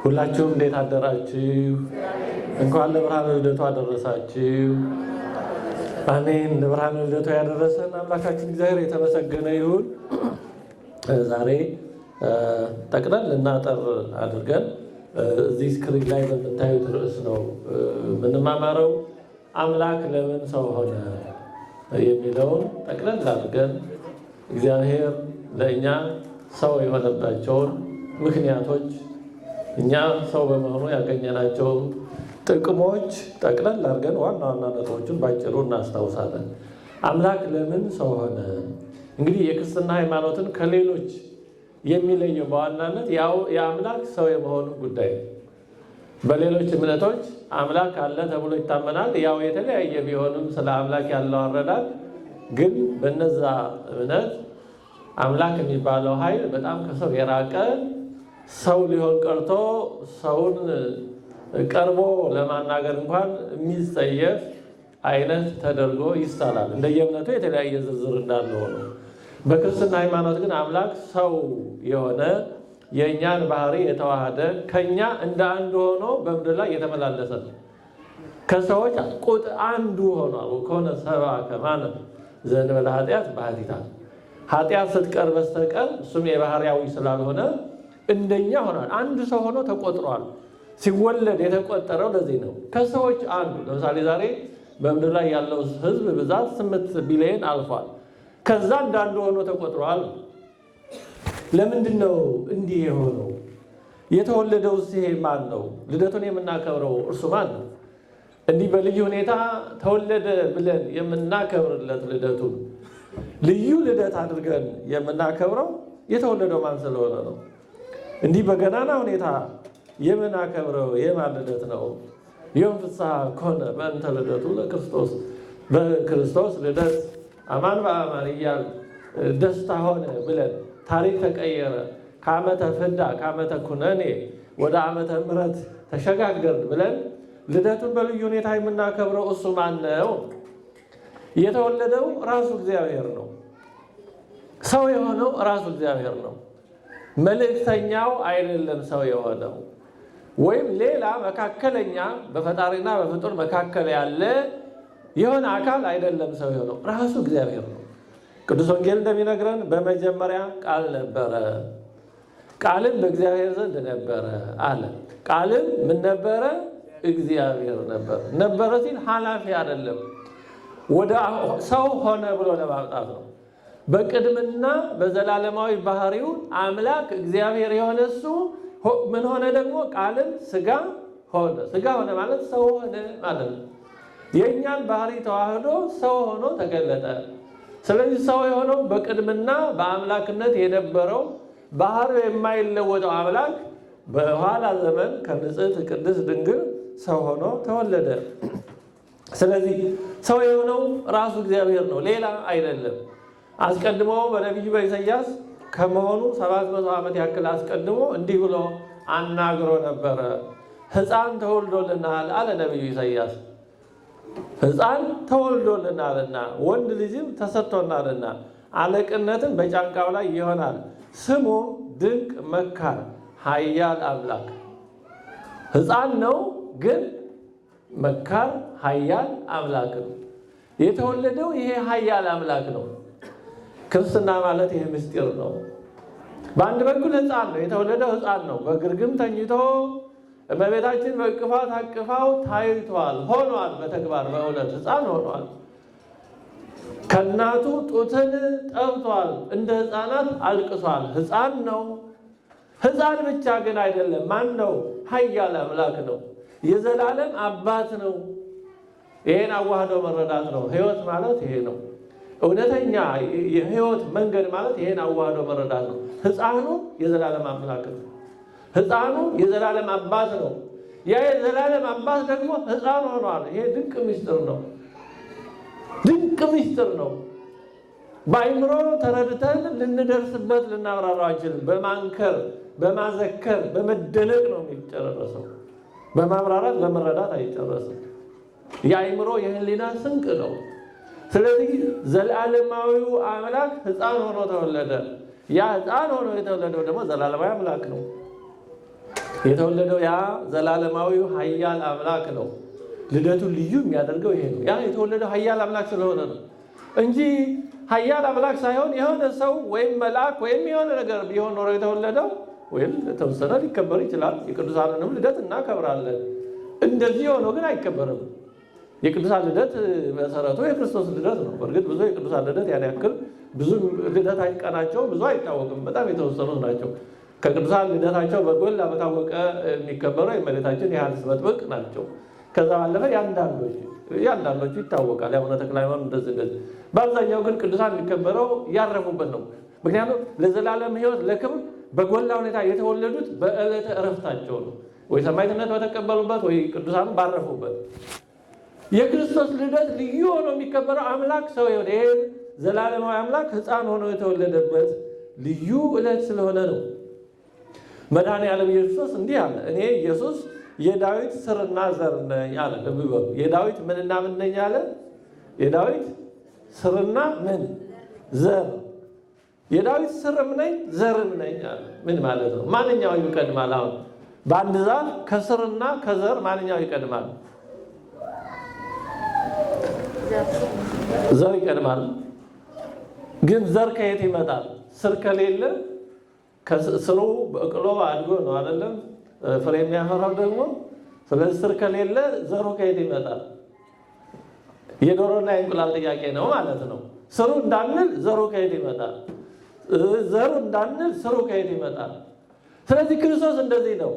ሁላችሁም እንዴት አደራችሁ? እንኳን ለብርሃነ ልደቱ አደረሳችሁ። አሜን። ለብርሃነ ልደቱ ያደረሰን አምላካችን እግዚአብሔር የተመሰገነ ይሁን። ዛሬ ጠቅለል እና አጠር አድርገን እዚህ ስክሪን ላይ በምታዩት ርዕስ ነው የምንማማረው። አምላክ ለምን ሰው ሆነ የሚለውን ጠቅለል አድርገን እግዚአብሔር ለእኛ ሰው የሆነባቸውን ምክንያቶች፣ እኛ ሰው በመሆኑ ያገኘናቸውን ጥቅሞች ጠቅለል አድርገን ዋና ዋና ነጥቦችን ባጭሩ እናስታውሳለን። አምላክ ለምን ሰው ሆነ? እንግዲህ የክርስትና ሃይማኖትን ከሌሎች የሚለየው በዋናነት ያው የአምላክ ሰው የመሆኑ ጉዳይ ነው። በሌሎች እምነቶች አምላክ አለ ተብሎ ይታመናል። ያው የተለያየ ቢሆንም ስለ አምላክ ያለው አረዳድ ግን በነዛ እምነት አምላክ የሚባለው ኃይል በጣም ከሰው የራቀ ሰው ሊሆን ቀርቶ ሰውን ቀርቦ ለማናገር እንኳን የሚጸየፍ አይነት ተደርጎ ይሳላል። እንደየእምነቱ የተለያየ ዝርዝር እንዳለው ነው። በክርስትና ሃይማኖት ግን አምላክ ሰው የሆነ የእኛን ባህሪ የተዋሃደ ከኛ እንደ አንዱ ሆኖ በምድር ላይ የተመላለሰ ነው። ከሰዎች ቁጥር አንዱ ሆኗል። ከሆነ ሰባ ከማነ ዘእንበለ ኃጢአት ባህቲታ ኃጢአት ስትቀር በስተቀር እሱም የባህሪያዊ ስላልሆነ እንደኛ ሆኗል። አንድ ሰው ሆኖ ተቆጥሯል። ሲወለድ የተቆጠረው ለዚህ ነው። ከሰዎች አንዱ ለምሳሌ ዛሬ በምድር ላይ ያለው ሕዝብ ብዛት 8 ቢሊዮን አልፏል። ከዛ እንዳንዱ ሆኖ ተቆጥሯል። ለምንድን ነው እንዲህ የሆነው? የተወለደው ይሄ ማን ነው? ልደቱን የምናከብረው እርሱ ማን ነው? እንዲህ በልዩ ሁኔታ ተወለደ ብለን የምናከብርለት ልደቱን ልዩ ልደት አድርገን የምናከብረው የተወለደው ማን ስለሆነ ነው። እንዲህ በገናና ሁኔታ የምናከብረው የማን ልደት ነው? ዮም ፍስሐ ኮነ በእንተ ልደቱ ለክርስቶስ፣ በክርስቶስ ልደት አማን በአማን እያል ደስታ ሆነ ብለን ታሪክ ተቀየረ፣ ከዓመተ ፍዳ ከዓመተ ኩነኔ ወደ ዓመተ ምሕረት ተሸጋገርን ብለን ልደቱን በልዩ ሁኔታ የምናከብረው እሱ ማን ነው? የተወለደው ራሱ እግዚአብሔር ነው። ሰው የሆነው ራሱ እግዚአብሔር ነው። መልእክተኛው አይደለም ሰው የሆነው፣ ወይም ሌላ መካከለኛ በፈጣሪና በፍጡር መካከል ያለ የሆነ አካል አይደለም ሰው የሆነው፣ ራሱ እግዚአብሔር ነው። ቅዱስ ወንጌል እንደሚነግረን በመጀመሪያ ቃል ነበረ፣ ቃልም በእግዚአብሔር ዘንድ ነበረ አለ። ቃልም ምን ነበረ? እግዚአብሔር ነበር። ነበረ ሲል ኃላፊ አይደለም፣ ወደ ሰው ሆነ ብሎ ለማምጣት ነው። በቅድምና በዘላለማዊ ባህሪው አምላክ እግዚአብሔር የሆነ እሱ ምን ሆነ? ደግሞ ቃልም ስጋ ሆነ። ስጋ ሆነ ማለት ሰው ሆነ ማለት ነው። የእኛን ባህሪ ተዋህዶ ሰው ሆኖ ተገለጠ። ስለዚህ ሰው የሆነው በቅድምና በአምላክነት የነበረው ባህሪው የማይለወጠው አምላክ በኋላ ዘመን ከንጽሕት ቅድስት ድንግል ሰው ሆኖ ተወለደ። ስለዚህ ሰው የሆነው ራሱ እግዚአብሔር ነው፣ ሌላ አይደለም። አስቀድሞ በነቢዩ በኢሳይያስ ከመሆኑ 700 ዓመት ያክል አስቀድሞ እንዲህ ብሎ አናግሮ ነበረ። ሕፃን ተወልዶልናል አለ ነቢዩ ኢሳይያስ። ሕፃን ተወልዶልናልና ወንድ ልጅም ተሰጥቶናልና አለቅነትም በጫንቃው ላይ ይሆናል፣ ስሙ ድንቅ መካር ኃያል አምላክ። ሕፃን ነው ግን መካር ኃያል አምላክ ነው። የተወለደው ይሄ ኃያል አምላክ ነው። ክርስትና ማለት ይሄ ምስጢር ነው። በአንድ በኩል ሕፃን ነው፣ የተወለደው ሕፃን ነው። በግርግም ተኝቶ እመቤታችን በእቅፋት አቅፋው ታይቷል፣ ሆኗል። በተግባር በእውነት ሕፃን ሆኗል። ከእናቱ ጡትን ጠብቷል፣ እንደ ሕፃናት አልቅሷል። ሕፃን ነው። ሕፃን ብቻ ግን አይደለም። ማን ነው? ኃያል አምላክ ነው። የዘላለም አባት ነው። ይሄን አዋህዶ መረዳት ነው። ሕይወት ማለት ይሄ ነው። እውነተኛ የሕይወት መንገድ ማለት ይሄን አዋህዶ መረዳት ነው። ሕፃኑ የዘላለም አምላክ ነው። ሕፃኑ የዘላለም አባት ነው። ያ የዘላለም አባት ደግሞ ሕፃን ሆኗል። ይሄ ድንቅ ምስጢር ነው። ድንቅ ምስጢር ነው። በአይምሮ ተረድተን ልንደርስበት ልናብራራው አንችልም። በማንከር በማዘከር በመደነቅ ነው የሚጨረሰው። በማብራራት በመረዳት አይጨረስም። የአይምሮ የህሊና ስንቅ ነው። ስለዚህ ዘላለማዊው አምላክ ሕፃን ሆኖ ተወለደ። ያ ሕፃን ሆኖ የተወለደው ደግሞ ዘላለማዊ አምላክ ነው። የተወለደው ያ ዘላለማዊው ኃያል አምላክ ነው። ልደቱን ልዩ የሚያደርገው ይሄ ነው። ያ የተወለደው ኃያል አምላክ ስለሆነ ነው እንጂ ኃያል አምላክ ሳይሆን የሆነ ሰው ወይም መልአክ ወይም የሆነ ነገር ቢሆን ኖሮ የተወለደው ወይም ተወሰነ ሊከበር ይችላል። የቅዱሳንንም ልደት እናከብራለን። እንደዚህ ሆኖ ግን አይከበርም። የቅዱሳን ልደት መሰረቱ የክርስቶስ ልደት ነው። በእርግጥ ብዙ የቅዱሳን ልደት ያን ያክል ብዙ ልደት ቀናቸው ብዙ አይታወቅም። በጣም የተወሰኑ ናቸው። ከቅዱሳን ልደታቸው በጎላ በታወቀ የሚከበረው የእመቤታችን የዮሐንስ መጥምቅ ናቸው። ከዛ ባለፈ ያንዳንዶቹ ይታወቃል። የአቡነ ተክለ ሃይማኖት እንደዚህ። በአብዛኛው ግን ቅዱሳን የሚከበረው ያረፉበት ነው። ምክንያቱም ለዘላለም ሕይወት ለክብር በጎላ ሁኔታ የተወለዱት በዕለተ ዕረፍታቸው ነው። ወይ ሰማዕትነት በተቀበሉበት ወይ ቅዱሳኑ ባረፉበት። የክርስቶስ ልደት ልዩ ሆኖ የሚከበረው አምላክ ሰው የሆነ ይሄ ዘላለማዊ አምላክ ሕፃን ሆኖ የተወለደበት ልዩ ዕለት ስለሆነ ነው። መድኃኔዓለም ኢየሱስ እንዲህ አለ፣ እኔ ኢየሱስ የዳዊት ስርና ዘር ነኝ አለ። ልብ በሉ፣ የዳዊት ምንና ምን ነኝ አለ? የዳዊት ስርና ምን ዘር። የዳዊት ስርም ነኝ ዘርም ነኝ አለ። ምን ማለት ነው? ማንኛው ይቀድማል? አሁን በአንድ ዛፍ ከስርና ከዘር ማንኛው ይቀድማል? ዘር ይቀድማል። ግን ዘር ከየት ይመጣል? ስር ከሌለ ስሩ በቅሎ አድጎ ነው አይደለም ፍሬ የሚያፈራው ደግሞ። ስለዚህ ስር ከሌለ ዘሩ ከየት ይመጣል? የዶሮና የእንቁላል ጥያቄ ነው ማለት ነው። ስሩ እንዳንል ዘሩ ከየት ይመጣል? ዘሩ እንዳንል ስሩ ከየት ይመጣል? ስለዚህ ክርስቶስ እንደዚህ ነው።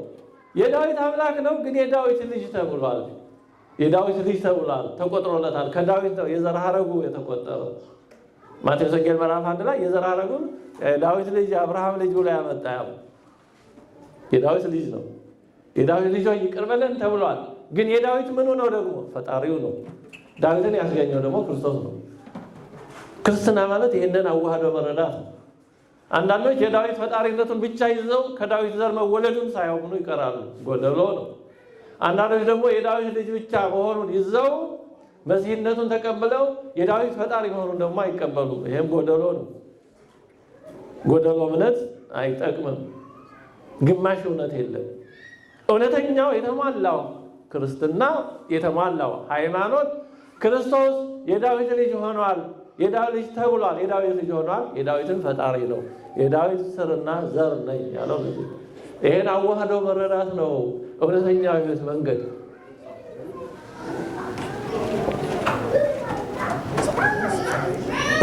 የዳዊት አምላክ ነው፣ ግን የዳዊት ልጅ ተብሏል። የዳዊት ልጅ ተብሏል፣ ተቆጥሮለታል። ከዳዊት ነው የዘር ሐረጉ የተቆጠረው። ማቴዎስ ወንጌል ምዕራፍ 1 ላይ የዘር ሐረጉን ዳዊት ልጅ የአብርሃም ልጅ ብሎ ያመጣ የዳዊት ልጅ ነው። የዳዊት ልጅ ሆይ ይቅር በለን ተብሏል። ግን የዳዊት ምኑ ነው ደግሞ? ፈጣሪው ነው። ዳዊትን ያስገኘው ደግሞ ክርስቶስ ነው። ክርስትና ማለት ይህንን አዋህዶ መረዳት ነው። አንዳንዶች የዳዊት ፈጣሪነቱን ብቻ ይዘው ከዳዊት ዘር መወለዱን ሳያውቁ ይቀራሉ። ጎደሎ ነው። አንዳንዶች ደግሞ የዳዊት ልጅ ብቻ መሆኑን ይዘው መሲህነቱን ተቀብለው የዳዊት ፈጣሪ መሆኑን ደግሞ አይቀበሉም። ይሄም ጎደሎ ነው። ጎደሎ እምነት አይጠቅምም። ግማሽ እውነት የለም። እውነተኛው የተሟላው ክርስትና የተሟላው ሃይማኖት ክርስቶስ የዳዊት ልጅ ሆኗል፣ የዳዊት ልጅ ተብሏል፣ የዳዊት ልጅ ሆኗል። የዳዊትን ፈጣሪ ነው። የዳዊት ስርና ዘር ነኝ ያለው ነው። ይሄን አዋህዶ መረዳት ነው እውነተኛው ሕይወት መንገድ።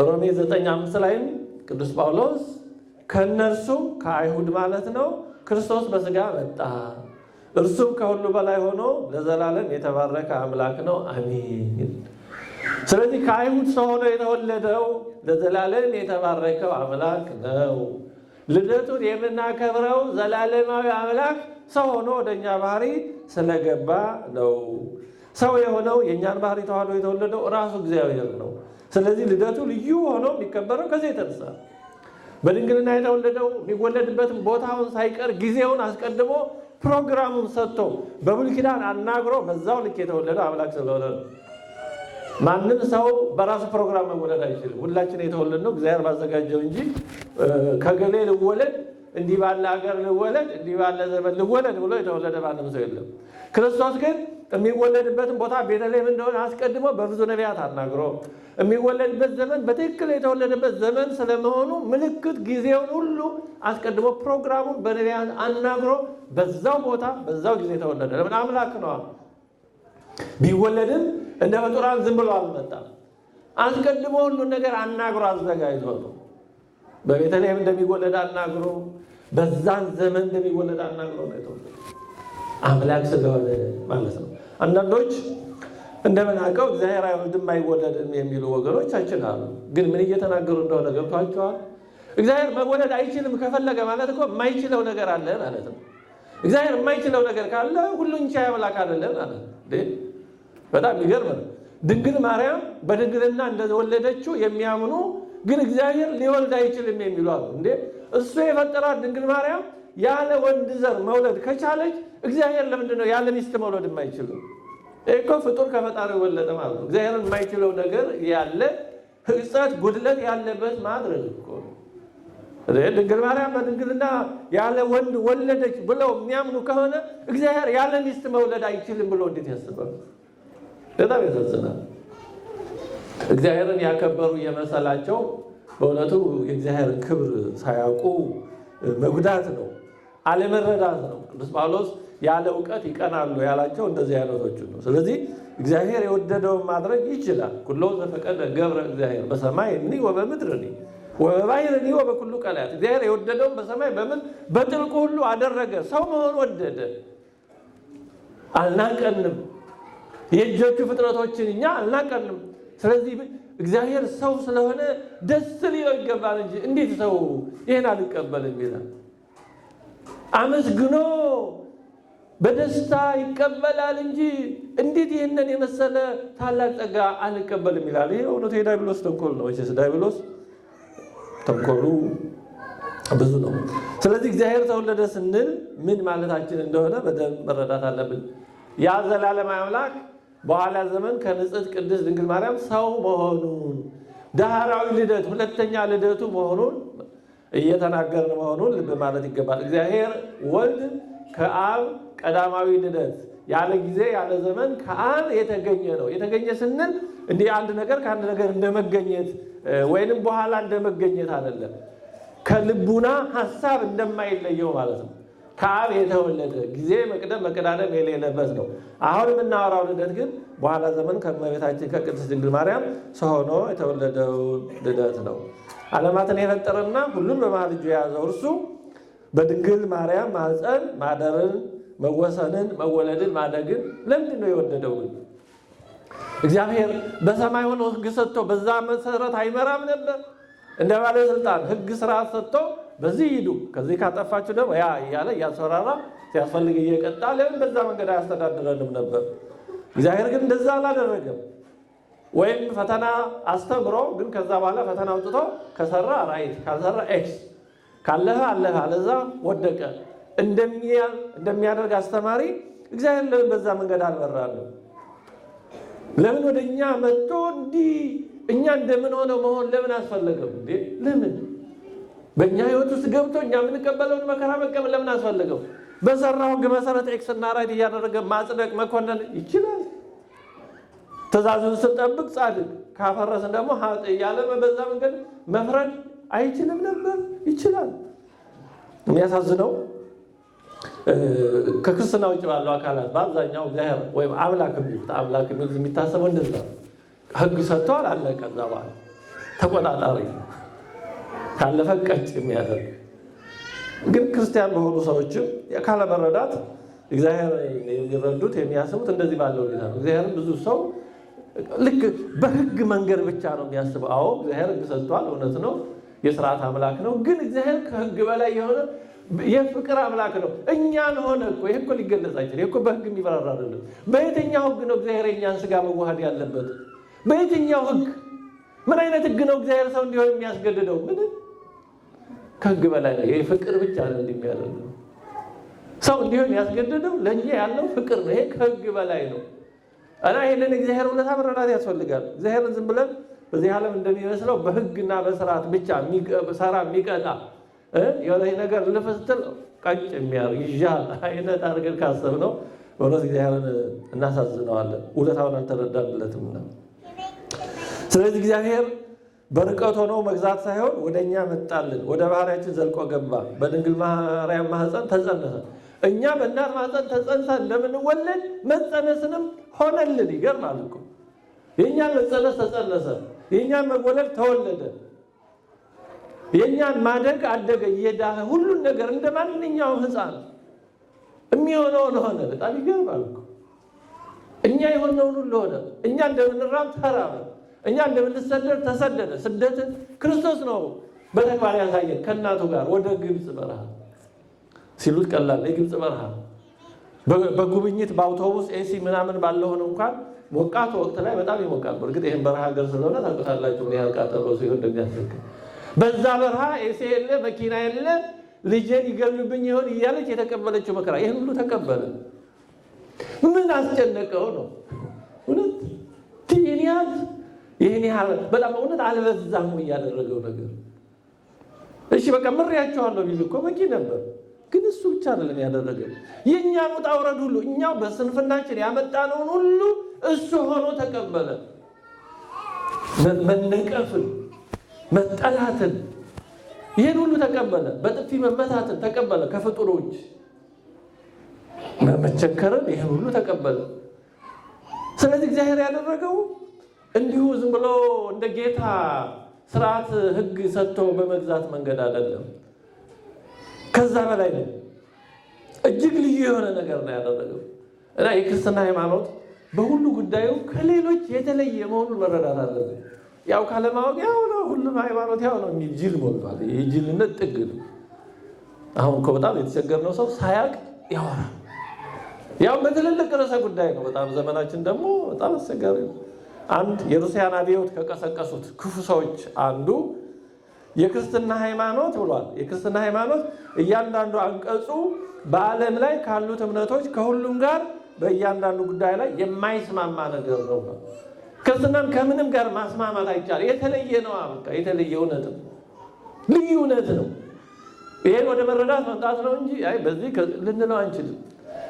ሮሜ 9:5 ላይም ቅዱስ ጳውሎስ ከነርሱ ከአይሁድ ማለት ነው ክርስቶስ በሥጋ መጣ፣ እርሱም ከሁሉ በላይ ሆኖ ለዘላለም የተባረከ አምላክ ነው፣ አሜን። ስለዚህ ከአይሁድ ሰው ሆኖ የተወለደው ለዘላለም የተባረከው አምላክ ነው። ልደቱን የምናከብረው ዘላለማዊ አምላክ ሰው ሆኖ ወደኛ ባህሪ ስለገባ ነው። ሰው የሆነው የእኛን ባህሪ ተዋህዶ የተወለደው ራሱ እግዚአብሔር ነው። ስለዚህ ልደቱ ልዩ ሆኖ የሚከበረው ከዚህ የተነሳ በድንግልና የተወለደው የሚወለድበትን ቦታውን ሳይቀር ጊዜውን አስቀድሞ ፕሮግራሙን ሰጥቶ በብሉይ ኪዳን አናግሮ በዛው ልክ የተወለደው አምላክ ስለሆነ ነው። ማንም ሰው በራሱ ፕሮግራም መወለድ አይችልም። ሁላችን የተወለድነው እግዚአብሔር ባዘጋጀው እንጂ ከገሌ ልወለድ፣ እንዲህ ባለ ሀገር ልወለድ፣ እንዲህ ባለ ዘመን ልወለድ ብሎ የተወለደ ማንም ሰው የለም። ክርስቶስ ግን የሚወለድበትን ቦታ ቤተልሔም እንደሆነ አስቀድሞ በብዙ ነቢያት አናግሮ የሚወለድበት ዘመን በትክክል የተወለደበት ዘመን ስለመሆኑ ምልክት ጊዜውን ሁሉ አስቀድሞ ፕሮግራሙን በነቢያት አናግሮ በዛው ቦታ በዛው ጊዜ ተወለደ። ለምን? አምላክ ነዋ። ቢወለድም እንደ ፍጡራን ዝም ብሎ አልመጣም። አስቀድሞ ሁሉን ነገር አናግሮ አዘጋጅቶ ነው። በቤተልሔም እንደሚወለድ አናግሮ፣ በዛን ዘመን እንደሚወለድ አናግሮ ነው የተወለደ አምላክ ስለሆነ ማለት ነው። አንዳንዶች እንደምናውቀው እግዚአብሔር አይወልድም አይወለድም የሚሉ ወገኖቻችን አሉ። ግን ምን እየተናገሩ እንደሆነ ገብቷቸዋል? እግዚአብሔር መወለድ አይችልም ከፈለገ ማለት እኮ የማይችለው ነገር አለ ማለት ነው። እግዚአብሔር የማይችለው ነገር ካለ ሁሉን ቻይ አምላክ አይደለም ማለት ነው። በጣም የሚገርም ነው። ድንግል ማርያም በድንግልና እንደወለደችው የሚያምኑ ግን እግዚአብሔር ሊወልድ አይችልም የሚሉ አሉ። እሱ የፈጠራት ድንግል ማርያም ያለ ወንድ ዘር መውለድ ከቻለች እግዚአብሔር ለምንድን ነው ያለ ሚስት መውለድ የማይችለው? እኮ ፍጡር ከፈጣሪው ወለደ ማለት ነው። እግዚአብሔርን የማይችለው ነገር ያለ ሕጸት ጉድለት ያለበት ማድረግ እኮ ድንግል ማርያም በድንግልና ያለ ወንድ ወለደች ብለው የሚያምኑ ከሆነ እግዚአብሔር ያለ ሚስት መውለድ አይችልም ብሎ እንዴት ያስባሉ? በጣም ያሳዝናል። እግዚአብሔርን ያከበሩ የመሰላቸው በእውነቱ የእግዚአብሔርን ክብር ሳያውቁ መጉዳት ነው፣ አለመረዳት ነው። ቅዱስ ጳውሎስ ያለ እውቀት ይቀናሉ ያላቸው እንደዚህ አይነቶቹ ነው። ስለዚህ እግዚአብሔር የወደደውን ማድረግ ይችላል። ኩሎ ዘፈቀደ ገብረ እግዚአብሔር በሰማይ እኒ ወበምድር እኒ ወበባሕር እኒ ወበኩሉ ቀላያት። እግዚአብሔር የወደደውን በሰማይ በምን በጥልቁ ሁሉ አደረገ። ሰው መሆን ወደደ። አልናቀንም። የእጆቹ ፍጥረቶችን እኛ አልናቀንም። ስለዚህ እግዚአብሔር ሰው ስለሆነ ደስ ሊለው ይገባል እንጂ እንዴት ሰው ይሄን አልቀበልም ይላል? አመስግኖ በደስታ ይቀበላል እንጂ እንዴት ይህንን የመሰለ ታላቅ ጸጋ አልቀበልም ይላል? ይሄ እውነቱ የዲያብሎስ ተንኮል ነው። እሺ ዲያብሎስ ተንኮሉ ብዙ ነው። ስለዚህ እግዚአብሔር ተወለደ ስንል ምን ማለታችን እንደሆነ በደንብ መረዳት አለብን። ያ ዘላለማዊ አምላክ በኋላ ዘመን ከንጽሕት ቅድስት ድንግል ማርያም ሰው መሆኑን ዳህራዊ ልደት ሁለተኛ ልደቱ መሆኑን እየተናገርን መሆኑን ልብ ማለት ይገባል። እግዚአብሔር ወልድ ከአብ ቀዳማዊ ልደት ያለ ጊዜ ያለ ዘመን ከአብ የተገኘ ነው። የተገኘ ስንል እንዲህ አንድ ነገር ከአንድ ነገር እንደመገኘት ወይንም በኋላ እንደመገኘት አይደለም። ከልቡና ሐሳብ እንደማይለየው ማለት ነው። ከአብ የተወለደ ጊዜ መቅደም መቀዳደም የሌለበት ነው። አሁን የምናወራው ልደት ግን በኋላ ዘመን ከእመቤታችን ከቅድስት ድንግል ማርያም ሰው ሆኖ የተወለደው ልደት ነው። ዓለማትን የፈጠረና ሁሉን በመሃል እጁ የያዘው እርሱ በድንግል ማርያም ማኅፀን ማደርን፣ መወሰንን፣ መወለድን፣ ማደግን ለምንድን ነው የወደደው? ግን እግዚአብሔር በሰማይ ሆኖ ሕግ ሰጥቶ በዛ መሰረት አይመራም ነበር? እንደ ባለስልጣን ሕግ ስርዓት ሰጥቶ በዚህ ሂዱ ከዚህ ካጠፋችሁ ደግሞ ያ እያለ እያስፈራራ ሲያስፈልግ እየቀጣ ለምን በዛ መንገድ አያስተዳድረንም ነበር? እግዚአብሔር ግን እንደዛ አላደረገም። ወይም ፈተና አስተምሮ ግን ከዛ በኋላ ፈተና አውጥቶ ከሰራ ራይት ካልሰራ ኤክስ ካለፈ አለፈ አለዛ ወደቀ እንደሚያደርግ አስተማሪ እግዚአብሔር ለምን በዛ መንገድ አልመራንም? ለምን ወደኛ መጥቶ እንዲህ እኛ እንደምን ሆነው መሆን ለምን አስፈለገው እንዴ? ለምን በእኛ ህይወት ውስጥ ገብቶ እኛ የምንቀበለውን መከራ መቀበል ለምን አስፈለገው? በሰራው ህግ መሰረት ኤክስ እና ራይት እያደረገ ማጽደቅ መኮነን ይችላል። ትእዛዙን ስንጠብቅ ጻድቅ ካፈረስን ደግሞ ሀጥ እያለ በዛ መንገድ መፍረድ አይችልም ነበር? ይችላል። የሚያሳዝነው ከክርስትና ውጭ ባለው አካላት በአብዛኛው እግዚአብሔር ወይም አምላክ የሚታሰበው እንደዛ ህግ ሰጥቷል፣ አለቀ። ከዛ በኋላ ተቆጣጣሪ ካለፈ ቀጭ የሚያደርግ ግን ክርስቲያን በሆኑ ሰዎችም ካለ መረዳት እግዚአብሔር የሚረዱት የሚያስቡት እንደዚህ ባለው ሁኔታ ነው። እግዚአብሔር ብዙ ሰው ልክ በህግ መንገድ ብቻ ነው የሚያስበው። አዎ እግዚአብሔር ህግ ሰጥቷል፣ እውነት ነው፣ የስርዓት አምላክ ነው። ግን እግዚአብሔር ከህግ በላይ የሆነ የፍቅር አምላክ ነው። እኛን ሆነ እኮ ይሄ እኮ ሊገለጽ አይችልም። ይሄ እኮ በህግ የሚበራራ አይደለም። በየትኛው ህግ ነው እግዚአብሔር የእኛን ስጋ መዋሃድ ያለበት? በየትኛው ህግ? ምን አይነት ህግ ነው እግዚአብሔር ሰው እንዲሆን የሚያስገድደው? ምን ከህግ በላይ ነው። ይሄ ፍቅር ብቻ ነው እንደሚያደርገው ሰው እንዲሆን ያስገድደው ለኛ ያለው ፍቅር ነው። ይሄ ከህግ በላይ ነው እና ይሄንን እግዚአብሔር ውለታ መረዳት ያስፈልጋል። እግዚአብሔርን ዝም ብለን በዚህ ዓለም እንደሚመስለው በህግና በስርዓት ብቻ ሰራ የሚቀጣ የሆነ ነገር ልፈስትል ቀጭ የሚያርግ ይዣል አይነት አድርገን ካሰብነው በእውነት እግዚአብሔርን እናሳዝነዋለን። ውለታውን አልተረዳንለትም። ስለዚህ እግዚአብሔር በርቀት ሆኖ መግዛት ሳይሆን ወደኛ መጣልን፣ ወደ ባህሪያችን ዘልቆ ገባ። በድንግል ማርያም ማህፀን ተጸነሰ። እኛ በእናት ማህፀን ተጸንሰን እንደምንወለድ መጸነስንም ሆነልን። ይገርማል እኮ የእኛን መጸነስ ተጸነሰ፣ የእኛን መወለድ ተወለደ፣ የእኛን ማደግ አደገ፣ እየዳኸ ሁሉን ነገር እንደ ማንኛውም ህፃን የሚሆነውን ሆነ። በጣም ይገርማል እኮ እኛ የሆነውን ሁሉ ሆነ። እኛ እንደምንራብ ተራበ፣ እኛ እንደምንሰደድ ተሰደደ። ስደትን ክርስቶስ ነው በተግባር ያሳየን። ከእናቱ ጋር ወደ ግብፅ በረሃ ሲሉት ቀላል የግብፅ በረሃ በጉብኝት በአውቶቡስ ኤሲ ምናምን ባለሆነ እንኳን ሞቃት ወቅት ላይ በጣም ይሞቃል። በእርግጥ ይህን በረሃ ሀገር ስለሆነ ታውቁታላችሁ ምን ያህል ቃጠሎ ሲሆን እንደሚያስቸግር። በዛ በረሃ ኤሲ የለ መኪና የለ ልጄን ይገሉብኝ ይሆን እያለች የተቀበለችው መከራ ይህን ሁሉ ተቀበለ። ምን አስጨነቀው ነው? እውነት ይህን ያህል በጣም እውነት አልበዛም እያደረገው ነገር እሺ በቃ ምሬያቸዋለሁ ቢል እኮ በቂ ነበር። ግን እሱ ብቻ አይደለም ያደረገው። የእኛን ውጣ ውረድ ሁሉ እኛው በስንፍናችን ያመጣነውን ሁሉ እሱ ሆኖ ተቀበለ። መነቀፍን፣ መጠላትን፣ ይህን ሁሉ ተቀበለ። በጥፊ መመታትን ተቀበለ። ከፍጡሮች መቸንከርን፣ ይህን ሁሉ ተቀበለ። ስለዚህ እግዚአብሔር ያደረገው እንዲሁ ዝም ብሎ እንደ ጌታ ስርዓት ሕግ ሰጥቶ በመግዛት መንገድ አይደለም። ከዛ በላይ ነው። እጅግ ልዩ የሆነ ነገር ነው ያደረገው እና የክርስትና ሃይማኖት በሁሉ ጉዳዩ ከሌሎች የተለየ መሆኑን መረዳት አለብን። ያው ካለማወቅ ያው ነው፣ ሁሉም ሃይማኖት ያው ነው የሚል ጅል ሞልቷል። ይህ ጅልነት ጥግ ነው። አሁን እኮ በጣም የተቸገርነው ሰው ሳያውቅ ያወራል። ያው በትልልቅ ርዕሰ ጉዳይ ነው። በጣም ዘመናችን ደግሞ በጣም አስቸጋሪ ነው። አንድ የሩሲያን አብዮት ከቀሰቀሱት ክፉ ሰዎች አንዱ የክርስትና ሃይማኖት ብሏል። የክርስትና ሃይማኖት እያንዳንዱ አንቀጹ በዓለም ላይ ካሉት እምነቶች ከሁሉም ጋር በእያንዳንዱ ጉዳይ ላይ የማይስማማ ነገር ነው። ክርስትናን ከምንም ጋር ማስማማት አይቻልም። የተለየ ነው። በቃ የተለየ እውነት ነው፣ ልዩ እውነት ነው። ይሄን ወደ መረዳት መምጣት ነው እንጂ አይ በዚህ ልንለው አንችልም።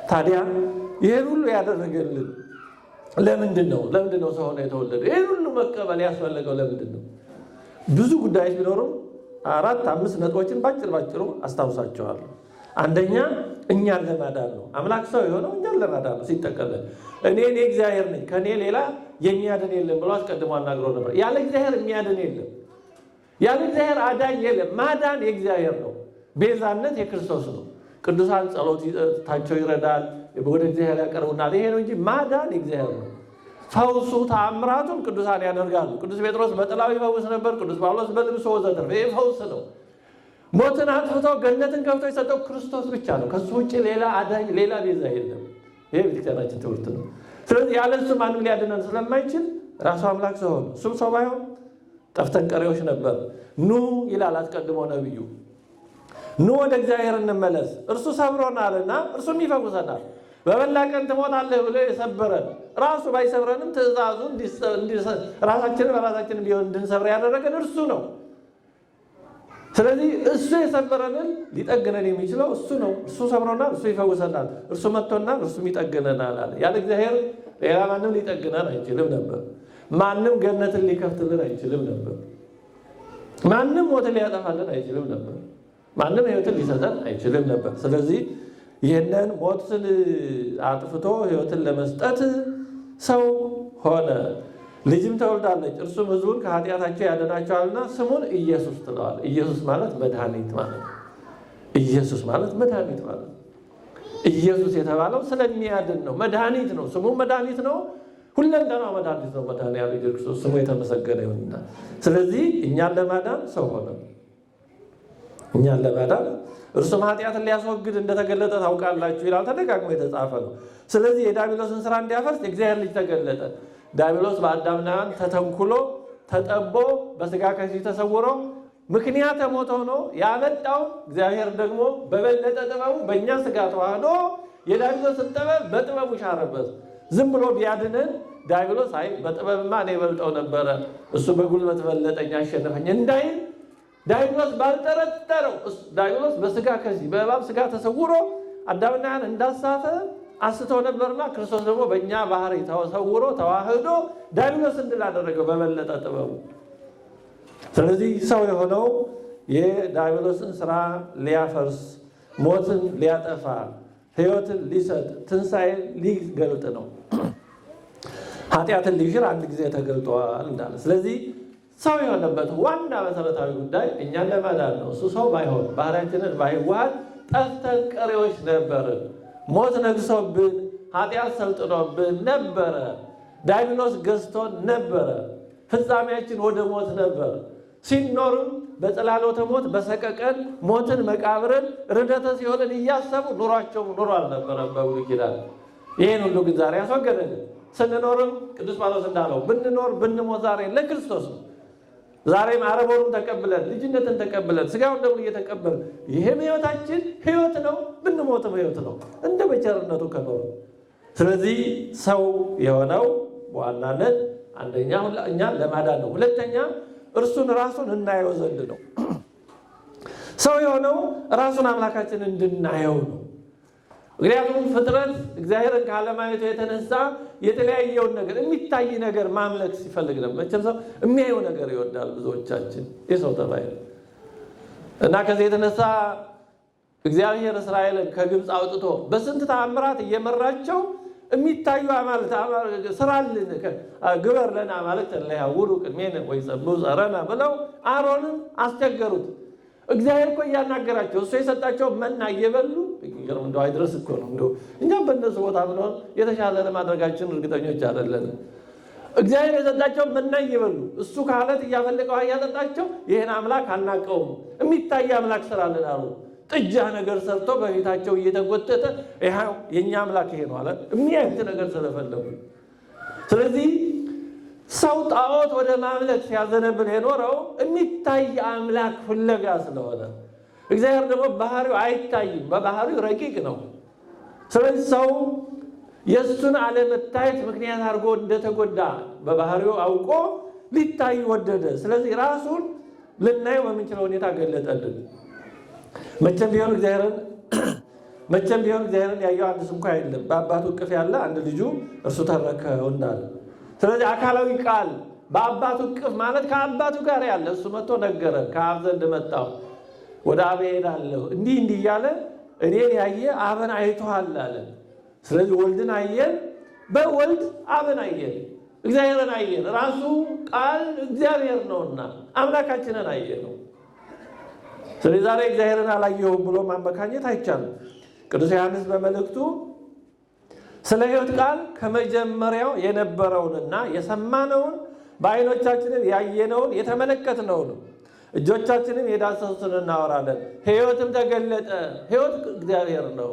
ታዲያ ይሄን ሁሉ ያደረገልን ለምንድን ነው? ለምንድን ነው ሰው ሆኖ የተወለደው? ይሄን ሁሉ መቀበል ያስፈለገው ለምንድን ነው? ብዙ ጉዳዮች ቢኖሩም 4-5 ነጥቦችን ባጭሩ አስታውሳቸዋለሁ። አንደኛ እኛን ለማዳን ነው። አምላክ ሰው የሆነው እኛን ለማዳን ነው። ሲጠቀለል እኔ እግዚአብሔር ነኝ ከኔ ሌላ የሚያድን የለም ብሎ አስቀድሞ አናግሮ ነበር። ያለ እግዚአብሔር የሚያድን የለም። ያለ እግዚአብሔር አዳኝ የለም። ማዳን የእግዚአብሔር ነው። ቤዛነት የክርስቶስ ነው። ቅዱሳን ጸሎታቸው ይረዳል፣ ወደ እግዚአብሔር ያቀርቡናል። ይሄ ነው እንጂ ማዳን የእግዚአብሔር ነው። ፈውሱ ተአምራቱን ቅዱሳን ያደርጋሉ። ቅዱስ ጴጥሮስ በጥላው ይፈውስ ነበር፣ ቅዱስ ጳውሎስ በልብሶ ወዘተርፈ። ይሄ ፈውስ ነው። ሞትን አጥፍቶ ገነትን ከፍቶ የሰጠው ክርስቶስ ብቻ ነው። ከሱ ውጭ ሌላ አዳኝ ሌላ ቤዛ የለም። ይሄ ቤተክርስቲያናችን ትምህርት ነው። ስለዚህ ያለ እሱ ማንም ሊያድነን ስለማይችል ራሱ አምላክ ሰው ሆነ። እሱም ሰው ባይሆን ጠፍተን ቀሪዎች ነበር። ኑ ይላል አስቀድሞ ነብዩ፣ ኑ ወደ እግዚአብሔር እንመለስ፣ እርሱ ሰብሮናልና እርሱም ይፈውሰናል። በበላ ቀን ትሞታለህ ብሎ የሰበረን ራሱ ባይሰብረንም ትእዛዙ ራሳችንን በራሳችን ቢሆን እንድንሰብር ያደረገን እርሱ ነው። ስለዚህ እሱ የሰበረንን ሊጠግነን የሚችለው እሱ ነው። እሱ ሰብሮናል፣ እሱ ይፈውሰናል። እርሱ መጥቶናል፣ እርሱም ይጠግነናል አለ። ያለ እግዚአብሔር ሌላ ማንም ሊጠግነን አይችልም ነበር። ማንም ገነትን ሊከፍትልን አይችልም ነበር። ማንም ሞትን ሊያጠፋልን አይችልም ነበር። ማንም ሕይወትን ሊሰጠን አይችልም ነበር። ስለዚህ ይህንን ሞትን አጥፍቶ ሕይወትን ለመስጠት ሰው ሆነ። ልጅም ተወልዳለች፣ እርሱም ሕዝቡን ከኃጢአታቸው ያድናቸዋልና ስሙን ኢየሱስ ትለዋል። ኢየሱስ ማለት መድኃኒት ማለት ነው። ኢየሱስ ማለት መድኃኒት ማለት ነው። ኢየሱስ የተባለው ስለሚያድን ነው። መድኃኒት ነው። ስሙ መድኃኒት ነው። ሁለንተናው መድኃኒት ነው። መድኃኒዓለም ኢየሱስ ክርስቶስ ስሙ የተመሰገነ ይሁንና፣ ስለዚህ እኛን ለማዳን ሰው ሆነ። እኛን ለማዳን እርሱም ኃጢአትን ሊያስወግድ እንደተገለጠ ታውቃላችሁ ይላል። ተደጋግሞ የተጻፈ ነው። ስለዚህ የዲያብሎስን ስራ እንዲያፈርስ የእግዚአብሔር ልጅ ተገለጠ። ዲያብሎስ በአዳምና ሔዋን ተተንኩሎ ተጠቦ በስጋ ከዚህ ተሰውሮ ምክንያተ ሞት ሆኖ ያመጣው እግዚአብሔር ደግሞ በበለጠ ጥበቡ በእኛ ስጋ ተዋህዶ የዲያብሎስን ጥበብ በጥበቡ ሻረበት። ዝም ብሎ ቢያድንን ዲያብሎስ አይ በጥበብማ እኔ በልጠው ነበረ፣ እሱ በጉልበት በለጠኝ አሸነፈኝ እንዳይል ዲያብሎስ ባልጠረጠረው ዲያብሎስ በስጋ ከዚህ በእባብ ስጋ ተሰውሮ አዳምና ሔዋን እንዳሳተ አስቶ ነበርና ክርስቶስ ደግሞ በእኛ ባህሪ ተሰውሮ ተዋህዶ ዲያብሎስ እንድል አደረገው በበለጠ ጥበቡ። ስለዚህ ሰው የሆነው የዲያብሎስን ስራ ሊያፈርስ፣ ሞትን ሊያጠፋ፣ ሕይወትን ሊሰጥ፣ ትንሣኤን ሊገልጥ ነው። ኃጢአትን ሊሽር አንድ ጊዜ ተገልጧል እንዳለ። ስለዚህ ሰው የሆነበት ዋና መሰረታዊ ጉዳይ እኛን ለማዳን ነው። እሱ ሰው ባይሆን ባህሪያችንን ባይዋሃድ ጠፍተን ቀሪዎች ነበርን። ሞት ነግሶብን፣ ኃጢአት ሰልጥኖብን ነበረ። ዲያብሎስ ገዝቶን ነበረ። ፍጻሜያችን ወደ ሞት ነበር። ሲኖርም በጸላሎተ ሞት በሰቀቀን ሞትን፣ መቃብርን፣ ርደተ ሲኦልን እያሰቡ ኑሯቸውም ኑሮ አልነበረም በብሉይ ኪዳን። ይህን ሁሉ ግን ዛሬ ያስወገደልን። ስንኖርም ቅዱስ ጳውሎስ እንዳለው ብንኖር ብንሞት ዛሬ ለክርስቶስ ነው። ዛሬም አረቦኑን ተቀብለን ልጅነትን ተቀብለን ስጋውን ደግሞ እየተቀበልን ይህም ሕይወታችን ሕይወት ነው፣ ብንሞትም ሕይወት ነው እንደ በቸርነቱ ከኖሩ። ስለዚህ ሰው የሆነው በዋናነት አንደኛ እኛን ለማዳን ነው። ሁለተኛ እርሱን ራሱን እናየው ዘንድ ነው። ሰው የሆነው ራሱን አምላካችን እንድናየው ነው። ምክንያቱም ፍጥረት እግዚአብሔርን ካለማየቱ የተነሳ የተለያየውን ነገር የሚታይ ነገር ማምለክ ሲፈልግ ነው። መቼም ሰው የሚያየው ነገር ይወዳል። ብዙዎቻችን የሰው ጠባይ ነው እና ከዚህ የተነሳ እግዚአብሔር እስራኤልን ከግብፅ አውጥቶ በስንት ተአምራት እየመራቸው የሚታዩ አማልክት ስራልን ግበር ለና ማለት ለያውሩ ቅድሜነ ወይጸብሑ ጸረና ብለው አሮንን አስቸገሩት። እግዚአብሔር እኮ እያናገራቸው እሱ የሰጣቸው መና እየበሉ ይገርም እንደው አይድረስ እኮ ነው። እንደው እኛም በእነሱ ቦታ ብንሆን የተሻለ ለማድረጋችን እርግጠኞች አይደለንም። እግዚአብሔር የሰጣቸው መና እየበሉ እሱ ከአለት እያፈለቀው እያጠጣቸው ይህን አምላክ አናቀውም፣ የሚታይ አምላክ ስራልን አሉ። ጥጃ ነገር ሰርቶ በፊታቸው እየተጎተተ ይኸው የእኛ አምላክ ይሄ ነው አለ። የሚያዩት ነገር ስለፈለጉ ስለዚህ ሰው ጣዖት ወደ ማምለክ ሲያዘነብል የኖረው የሚታይ አምላክ ፍለጋ ስለሆነ፣ እግዚአብሔር ደግሞ ባህሪው አይታይም፣ በባህሪው ረቂቅ ነው። ስለዚህ ሰው የእሱን አለመታየት ምክንያት አድርጎ እንደተጎዳ በባህሪው አውቆ ሊታይ ወደደ። ስለዚህ ራሱን ልናየው በምንችለው ሁኔታ ገለጠልን። መቼም ቢሆን እግዚአብሔርን ያየው አንድ እንኳ የለም። በአባቱ እቅፍ ያለ አንድ ልጁ እርሱ ተረከው እንዳለ። ስለዚህ አካላዊ ቃል በአባቱ እቅፍ ማለት ከአባቱ ጋር ያለ እሱ መጥቶ ነገረ ከአብ ዘንድ መጣሁ ወደ አብ እሄዳለሁ እንዲህ እያለ እኔን ያየ አብን አይቶሃል አለ። ስለዚህ ወልድን አየን፣ በወልድ አብን አየን፣ እግዚአብሔርን አየን። ራሱ ቃል እግዚአብሔር ነውና አምላካችንን አየነው። ስለዚህ ዛሬ እግዚአብሔርን አላየሁም ብሎ ማመካኘት አይቻልም። ቅዱስ ዮሐንስ በመልእክቱ ስለ ሕይወት ቃል ከመጀመሪያው የነበረውንና የሰማነውን በዓይኖቻችንም ያየነውን የተመለከትነውን እጆቻችንም የዳሰሱትን እናወራለን። ሕይወትም ተገለጠ። ሕይወት እግዚአብሔር ነው።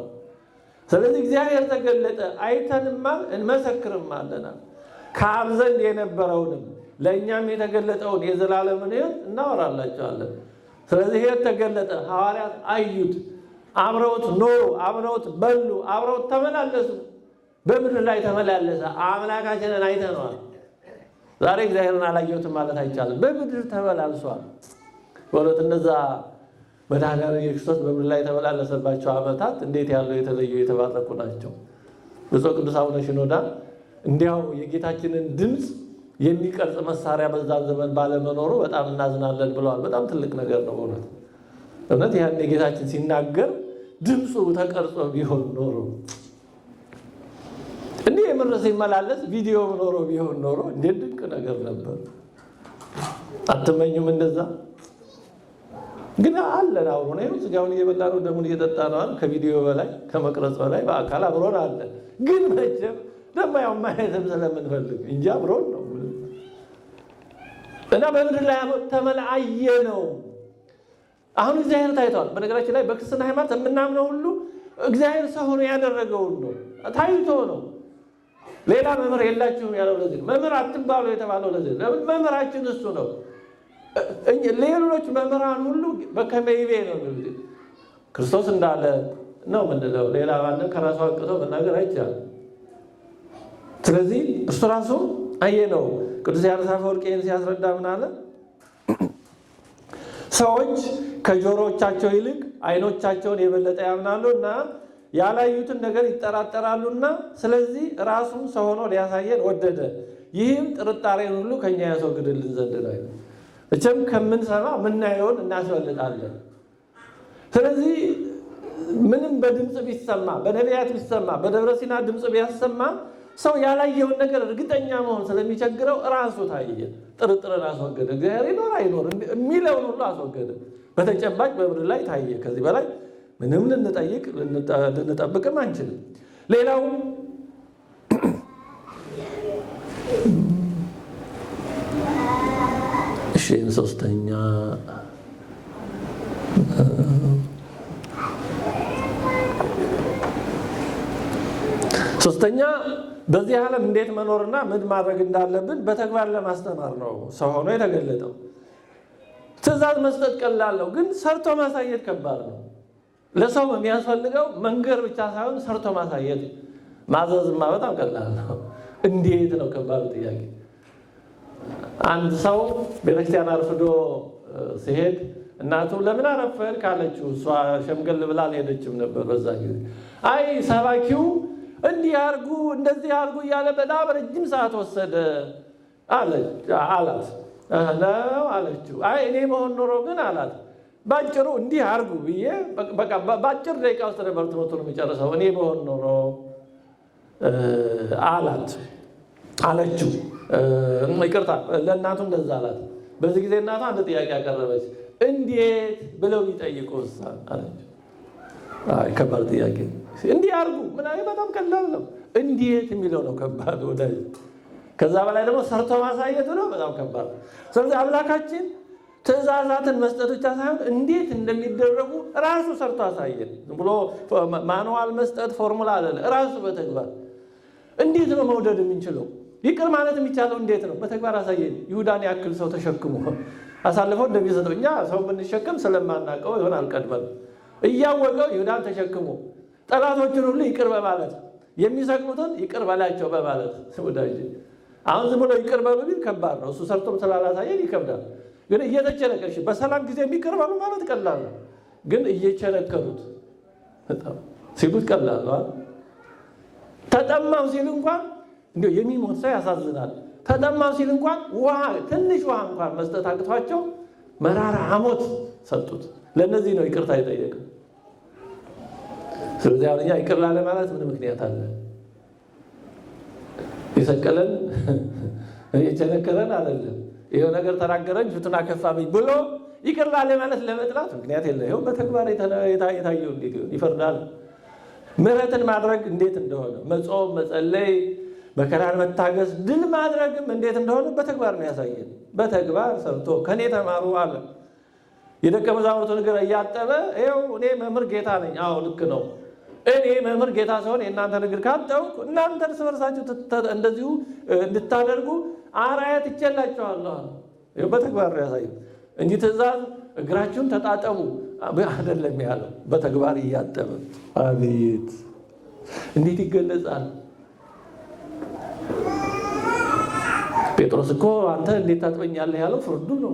ስለዚህ እግዚአብሔር ተገለጠ፣ አይተንማል፣ እንመሰክርማለና ከአብ ዘንድ የነበረውንም ለእኛም የተገለጠውን የዘላለምን ሕይወት እናወራላቸዋለን። ስለዚህ ሕይወት ተገለጠ። ሐዋርያት አዩት፣ አብረውት ኖሩ፣ አብረውት በሉ፣ አብረውት ተመላለሱ። በምድር ላይ ተመላለሰ። አምላካችንን አይተነዋል። ዛሬ እግዚአብሔርን አላየሁትም ማለት አይቻልም። በምድር ተመላልሷል። በእውነት እነዛ መድኃኒዓለም ኢየሱስ በምድር ላይ የተመላለሰባቸው ዓመታት እንዴት ያለው የተለዩ የተባረኩ ናቸው። ብፁዕ ቅዱስ አቡነ ሽኖዳ እንዲያው የጌታችንን ድምፅ የሚቀርጽ መሳሪያ በዛን ዘመን ባለመኖሩ በጣም እናዝናለን ብለዋል። በጣም ትልቅ ነገር ነው በእውነት እውነት ያን የጌታችን ሲናገር ድምፁ ተቀርጾ ቢሆን ኖሮ እንዲህ የምር ሲመላለስ ቪዲዮ ኖሮ ቢሆን ኖሮ እንዴት ድንቅ ነገር ነበር። አትመኙም? እንደዛ ግን አለን። አሁን ነው ስጋውን እየበላ ነው ደሙን እየጠጣ ነው። ከቪዲዮ በላይ ከመቅረጽ በላይ በአካል አብሮን አለ። ግን መቼም ደግሞ ያው ማየትም ስለምንፈልግ እንጂ አብሮን ነው እና በምድር ላይ ተመላአየ ነው። አሁን እግዚአብሔር ታይቷል። በነገራችን ላይ በክርስትና ሃይማኖት የምናምነው ሁሉ እግዚአብሔር ሰው ሆኖ ያደረገውን ነው፣ ታይቶ ነው። ሌላ መምህር የላችሁም ያለው ለዚህ ነው። መምህር አትባሉ የተባለው ለዚህ ነው። መምህራችን እሱ ነው። ሌሎች መምህራን ሁሉ በከመይቤ ነው የሚሉት። ክርስቶስ እንዳለ ነው ምንለው። ሌላ ማንም ከራሱ አቅቶ መናገር አይቻልም። ስለዚህ እሱ ራሱ አየ ነው። ቅዱስ ዮሐንስ አፈወርቅ ይህን ሲያስረዳ ምን አለ? ሰዎች ከጆሮቻቸው ይልቅ አይኖቻቸውን የበለጠ ያምናሉና ያላዩትን ነገር ይጠራጠራሉና ስለዚህ ራሱን ሰው ሆኖ ሊያሳየን ወደደ። ይህም ጥርጣሬን ሁሉ ከኛ ያስወግድልን ዘንድ ነው። እችም ከምንሰማ ምናየውን እናስበልጣለን። ስለዚህ ምንም በድምፅ ቢሰማ፣ በነቢያት ቢሰማ፣ በደብረ ሲና ድምፅ ቢያሰማ ሰው ያላየውን ነገር እርግጠኛ መሆን ስለሚቸግረው ራሱ ታየ፣ ጥርጥርን አስወገደ። እግዚአብሔር ይኖር አይኖር የሚለውን ሁሉ አስወገደ። በተጨባጭ በምድር ላይ ታየ። ከዚህ በላይ ምንም ልንጠይቅ ልንጠብቅም አንችልም። ሌላው እሺ ሶስተኛ በዚህ ዓለም እንዴት መኖርና ምን ማድረግ እንዳለብን በተግባር ለማስተማር ነው ሰው ሆኖ የተገለጠው። ትእዛዝ መስጠት ቀላል ነው፣ ግን ሰርቶ ማሳየት ከባድ ነው። ለሰው የሚያስፈልገው መንገር ብቻ ሳይሆን ሰርቶ ማሳየት። ማዘዝማ በጣም ቀላል ነው። እንዴት ነው ከባዱ ጥያቄ። አንድ ሰው ቤተክርስቲያን አርፍዶ ሲሄድ እናቱ ለምን አረፈድክ አለችው። እሷ ሸምገል ብላ አልሄደችም ነበር በዛ ጊዜ። አይ ሰባኪው እንዲህ አድርጉ እንደዚህ አድርጉ እያለ በጣም ረጅም ሰዓት ወሰደ አላት። ነው አለችው። አይ እኔ መሆን ኖሮ ግን አላት ባጭሩ እንዲህ አድርጉ ብዬ በቃ ባጭር ደቂቃ ውስጥ ነበር ትምህርቱን የሚጨርሰው እኔ መሆን ኖሮ አለችው። ይቅርታ ለእናቱ እንደዛ አላት። በዚህ ጊዜ እናቱ አንድ ጥያቄ ያቀረበች፣ እንዴት ብለው ቢጠይቁስ አለች። ከባድ ጥያቄ። እንዲህ አድርጉ ምን በጣም ቀላል ነው። እንዴት የሚለው ነው ከባድ ወዳጅ። ከዛ በላይ ደግሞ ሰርቶ ማሳየት ነው በጣም ከባድ። ስለዚህ አምላካችን ትእዛዛትን መስጠት ብቻ ሳይሆን እንዴት እንደሚደረጉ ራሱ ሰርቶ አሳየን። ብሎ ማኑዋል መስጠት ፎርሙላ አይደለም፣ ራሱ በተግባር እንዴት ነው መውደድ የምንችለው? ይቅር ማለት የሚቻለው እንዴት ነው? በተግባር አሳየን። ይሁዳን ያክል ሰው ተሸክሞ አሳልፈው እንደሚሰጠው እኛ ሰው ብንሸከም ስለማናውቀው ይሆናል ቀድመን እያወቀው ይሁዳን ተሸክሞ ጠላቶችን ሁሉ ይቅር በማለት የሚሰቅሉትን ይቅር በላቸው በማለት ወዳጅ። አሁን ዝም ብሎ ይቅር በሉ ቢል ከባድ ነው። እሱ ሰርቶም ስላላሳየን ይከብዳል። ግን እየተቸነከርሽ በሰላም ጊዜ የሚቅር በሉ ማለት ቀላል ነው። ግን እየቸነከሩት በጣም ሲሉት ቀላል ነው። ተጠማው ሲል እንኳን እንዲሁ የሚሞት ሰው ያሳዝናል። ተጠማው ሲል እንኳን ውሃ ትንሽ ውሃ እንኳን መስጠት አቅቷቸው መራራ ሐሞት ሰጡት። ለነዚህ ነው ይቅርታ የጠየቀው። ስለዚህ አሁን እኛ ይቅር ላለ ማለት ምን ምክንያት አለ? የሰቀለን የቸነከረን አይደለም። ይሄው ነገር ተናገረኝ ፊቱን አከፋብኝ ብሎ ይቅር ላለ ማለት ለመጥላት ምክንያት የለ። ይሄው በተግባር የታየው እንዴት ይፈርዳል። ምህረትን ማድረግ እንዴት እንደሆነ መጾም፣ መጸለይ፣ መከራን መታገስ፣ ድል ማድረግም እንዴት እንደሆነ በተግባር ነው ያሳየን። በተግባር ሰርቶ ከኔ ተማሩ አለ። የደቀ መዛሙርቱን እግር እያጠበ ይኸው እኔ መምህር ጌታ ነኝ። አዎ ልክ ነው። እኔ መምህር ጌታ ሲሆን የእናንተን እግር ካጠብኩ እናንተ እርስ በርሳችሁ እንደዚሁ እንድታደርጉ አርአያ ትቼላችኋለሁ። ይኸው በተግባር ነው ያሳየን እንጂ ትእዛዝ እግራችሁን ተጣጠቡ አይደለም ያለው። በተግባር እያጠበ አቤት እንዴት ይገለጻል! ጴጥሮስ እኮ አንተ እንዴት ታጥበኛለህ ያለው ፍርዱ ነው።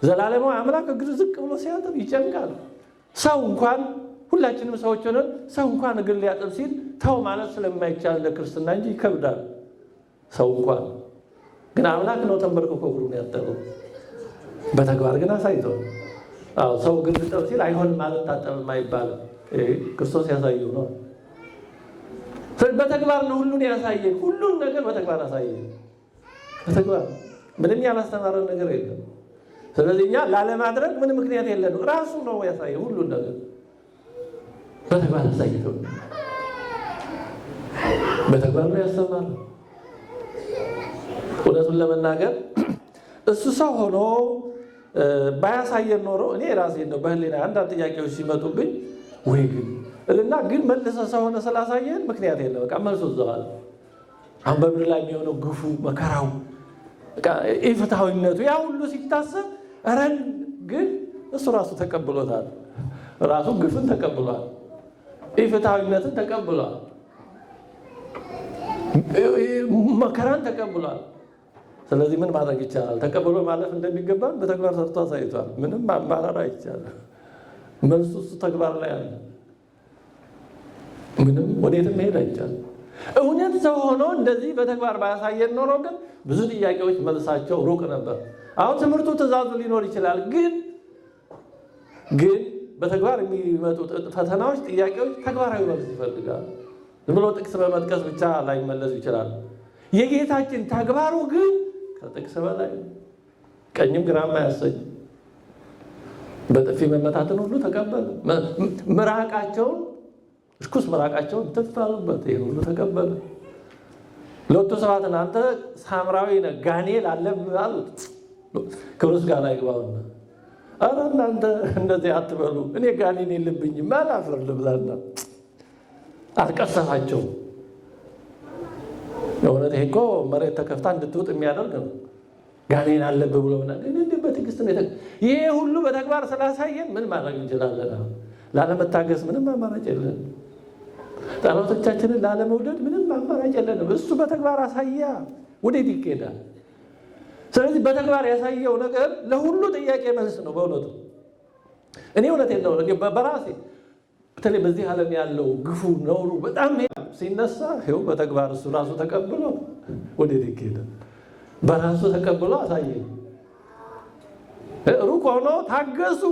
ዘላለማዊ አምላክ እግር ዝቅ ብሎ ሲያጥብ ይጨንቃል። ሰው እንኳን ሁላችንም ሰዎች ሆነን ሰው እንኳን እግር ሊያጥብ ሲል ተው ማለት ስለማይቻል ለክርስትና እንጂ ይከብዳል። ሰው እንኳን ግን አምላክ ነው ተንበርክኮ እግሩን ያጠበው። በተግባር ግን አሳይቷል። ሰው እግር ልጠብ ሲል አይሆንም ማለት ታጠብም አይባልም። ክርስቶስ ያሳየው ነው። በተግባር ነው ሁሉን ያሳየን። ሁሉን ነገር በተግባር አሳየን። በተግባር ምንም ያላስተማረን ነገር የለም። ስለዚህ እኛ ላለማድረግ ምንም ምክንያት የለንም። ራሱ ነው ያሳየው ሁሉን ነገር በተግባር አሳይቶ በተግባር ነው ያስተማረን። እውነቱን ለመናገር እሱ ሰው ሆኖ ባያሳየን ኖሮ እኔ ራሴ ነው በህሊና አንዳንድ ጥያቄዎች ሲመጡብኝ ወይ ግን መልሰ ሰው ሆነ ስላሳየን ምክንያት የለም። በቃ መልሶ ዘዋል። አሁን በምድር ላይ የሚሆነው ግፉ፣ መከራው፣ ኢፍትሐዊነቱ ያ ሁሉ ሲታሰብ ረን ግን እሱ ራሱ ተቀብሎታል። ራሱ ግፍን ተቀብሏል። ኢፍትሐዊነትን ተቀብሏል። መከራን ተቀብሏል። ስለዚህ ምን ማድረግ ይቻላል? ተቀብሎ ማለፍ እንደሚገባን በተግባር ሰርቶ አሳይቷል። ምንም ማባረር አይቻልም። መልሱ እሱ ተግባር ላይ አለ። ምንም ወዴትም መሄድ አይቻልም። እውነት ሰው ሆኖ እንደዚህ በተግባር ባያሳየን ኖሮ ግን ብዙ ጥያቄዎች መልሳቸው ሩቅ ነበር። አሁን ትምህርቱ ትእዛዙ ሊኖር ይችላል። ግን በተግባር የሚመጡ ፈተናዎች፣ ጥያቄዎች ተግባራዊ መልስ ይፈልጋል። ዝም ብሎ ጥቅስ በመጥቀስ ብቻ ላይመለሱ ይችላል። የጌታችን ተግባሩ ግን ከጥቅስ በላይ ቀኝም ግራም አያሰኝ። በጥፊ መመታትን ሁሉ ተቀበለ። ምራቃቸውን እርኩስ ምራቃቸውን ትፋሉበት። ይሄን ሁሉ ተቀበለ። ሎቱ ሰባትን አንተ ሳምራዊ ነህ ጋኔል አለብህ አሉት። ክርስቶስ ጋር አይግባውና ኧረ እናንተ እንደዚህ አትበሉ፣ እኔ ጋኔን የለብኝም አላፈር ልብላና አልቀሰፋቸው። እውነት ይሄ እኮ መሬት ተከፍታ እንድትውጥ የሚያደርግ ነው። ጋኔን አለብህ ብሎ እንዴ በትዕግስት ነው። ይሄ ሁሉ በተግባር ስላሳየን ምን ማድረግ እንችላለን? ላለመታገስ ምንም አማራጭ የለንም። ጠላቶቻችንን ላለመውደድ ምንም አማራጭ የለንም። እሱ በተግባር አሳያ፣ ወዴት ይኬዳል? ስለዚህ በተግባር ያሳየው ነገር ለሁሉ ጥያቄ መልስ ነው። በእውነቱ እኔ እውነቴን ነው በራሴ በተለይ በዚህ ዓለም ያለው ግፉ ነውሩ በጣም ሲነሳ ይኸው በተግባር እሱ ራሱ ተቀብሎ ወደ ዲኬደ በራሱ ተቀብሎ አሳየኝ። ሩቅ ሆኖ ታገሱ።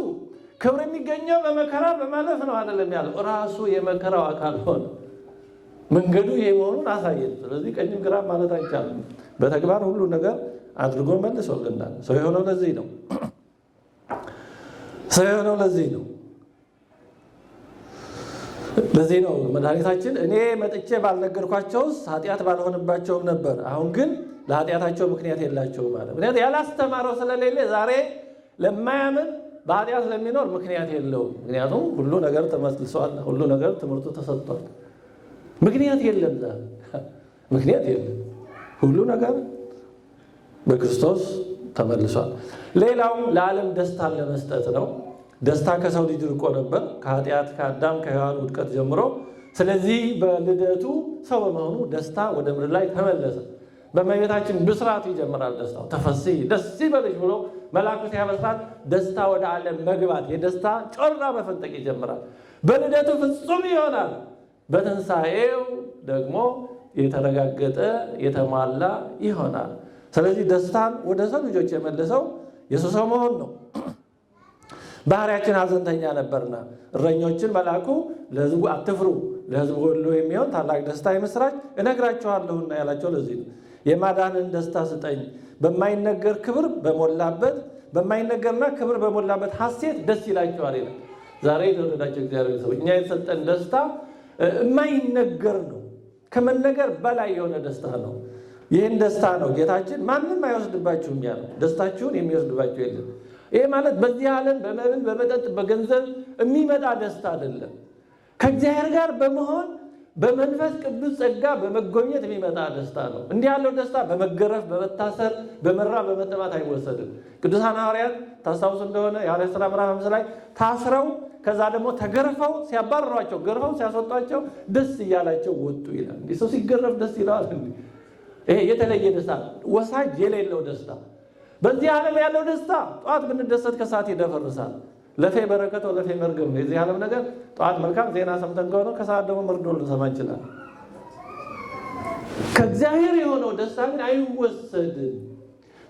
ክብር የሚገኘው በመከራ በማለፍ ነው አይደለም ያለው። ራሱ የመከራው አካል ሆነ። መንገዱ ይሄ መሆኑን አሳየን። ስለዚህ ቀኝም ግራ ማለት አይቻልም። በተግባር ሁሉ ነገር አድርጎ መልሶልናል። ሰው የሆነው ለዚህ ነው። ሰው የሆነው ለዚህ ነው። ለዚህ ነው መድኃኒታችን እኔ መጥቼ ባልነገርኳቸውስ ኃጢአት ባልሆንባቸውም ነበር፣ አሁን ግን ለኃጢአታቸው ምክንያት የላቸውም ማለት። ምክንያት ያላስተማረው ስለሌለ ዛሬ ለማያምን በኃጢአት ለሚኖር ምክንያት የለውም። ምክንያቱም ሁሉ ነገር ተመስልሷል፣ ሁሉ ነገር ትምህርቱ ተሰጥቷል። ምክንያት የለም፣ ምክንያት የለም። ሁሉ ነገር በክርስቶስ ተመልሷል። ሌላው ለዓለም ደስታን ለመስጠት ነው። ደስታ ከሰው ልጅ ርቆ ነበር ከኃጢአት ከአዳም ከሔዋን ውድቀት ጀምሮ። ስለዚህ በልደቱ ሰው በመሆኑ ደስታ ወደ ምድር ላይ ተመለሰ። በእመቤታችን ብስራቱ ይጀምራል ደስታው። ተፈሥሒ ደስ ይበልሽ ብሎ መልአኩ ሲያበስራት ደስታ ወደ ዓለም መግባት የደስታ ጮራ መፈንጠቅ ይጀምራል። በልደቱ ፍጹም ይሆናል። በትንሣኤው ደግሞ የተረጋገጠ የተሟላ ይሆናል። ስለዚህ ደስታን ወደ ሰው ልጆች የመለሰው የሱስ ሰው መሆን ነው። ባህሪያችን ሐዘንተኛ ነበርና እረኞችን መልአኩ ለሕዝቡ አትፍሩ፣ ለሕዝቡ ሁሉ የሚሆን ታላቅ ደስታ የምስራች እነግራችኋለሁና ያላቸው ለዚህ ነው። የማዳንን ደስታ ስጠኝ፣ በማይነገር ክብር በሞላበት በማይነገርና ክብር በሞላበት ሐሴት ደስ ይላቸዋል ይላል። ዛሬ የተወደዳቸው እግዚአብሔር ሰዎች እኛ የተሰጠን ደስታ የማይነገር ነው። ከመነገር በላይ የሆነ ደስታ ነው። ይህን ደስታ ነው ጌታችን ማንም አይወስድባችሁም ያለው። ደስታችሁን የሚወስድባችሁ የለም። ይሄ ማለት በዚህ ዓለም በመብል በመጠጥ በገንዘብ የሚመጣ ደስታ አይደለም። ከእግዚአብሔር ጋር በመሆን በመንፈስ ቅዱስ ጸጋ በመጎብኘት የሚመጣ ደስታ ነው። እንዲህ ያለው ደስታ በመገረፍ በመታሰር በመራብ በመጠማት አይወሰድም። ቅዱሳን ሐዋርያት ታስታውሱ እንደሆነ የሐዋርያት ሥራ ምዕራፍ 5 ላይ ታስረው ከዛ ደግሞ ተገርፈው ሲያባርሯቸው ገርፈው ሲያስወጧቸው ደስ እያላቸው ወጡ ይላል። እንዲህ ሰው ሲገረፍ ደስ ይለዋል? ይሄ የተለየ ደስታ ወሳጅ የሌለው ደስታ። በዚህ ዓለም ያለው ደስታ ጠዋት ብንደሰት ከሰዓት ይደፈርሳል። ለፌ በረከት ወለፌ መርገም ነው የዚህ ዓለም ነገር። ጠዋት መልካም ዜና ሰምተን ከሆነ ከሰዓት ደግሞ መርዶ ልንሰማ እንችላለን። ከእግዚአብሔር የሆነው ደስታ ግን አይወሰድም።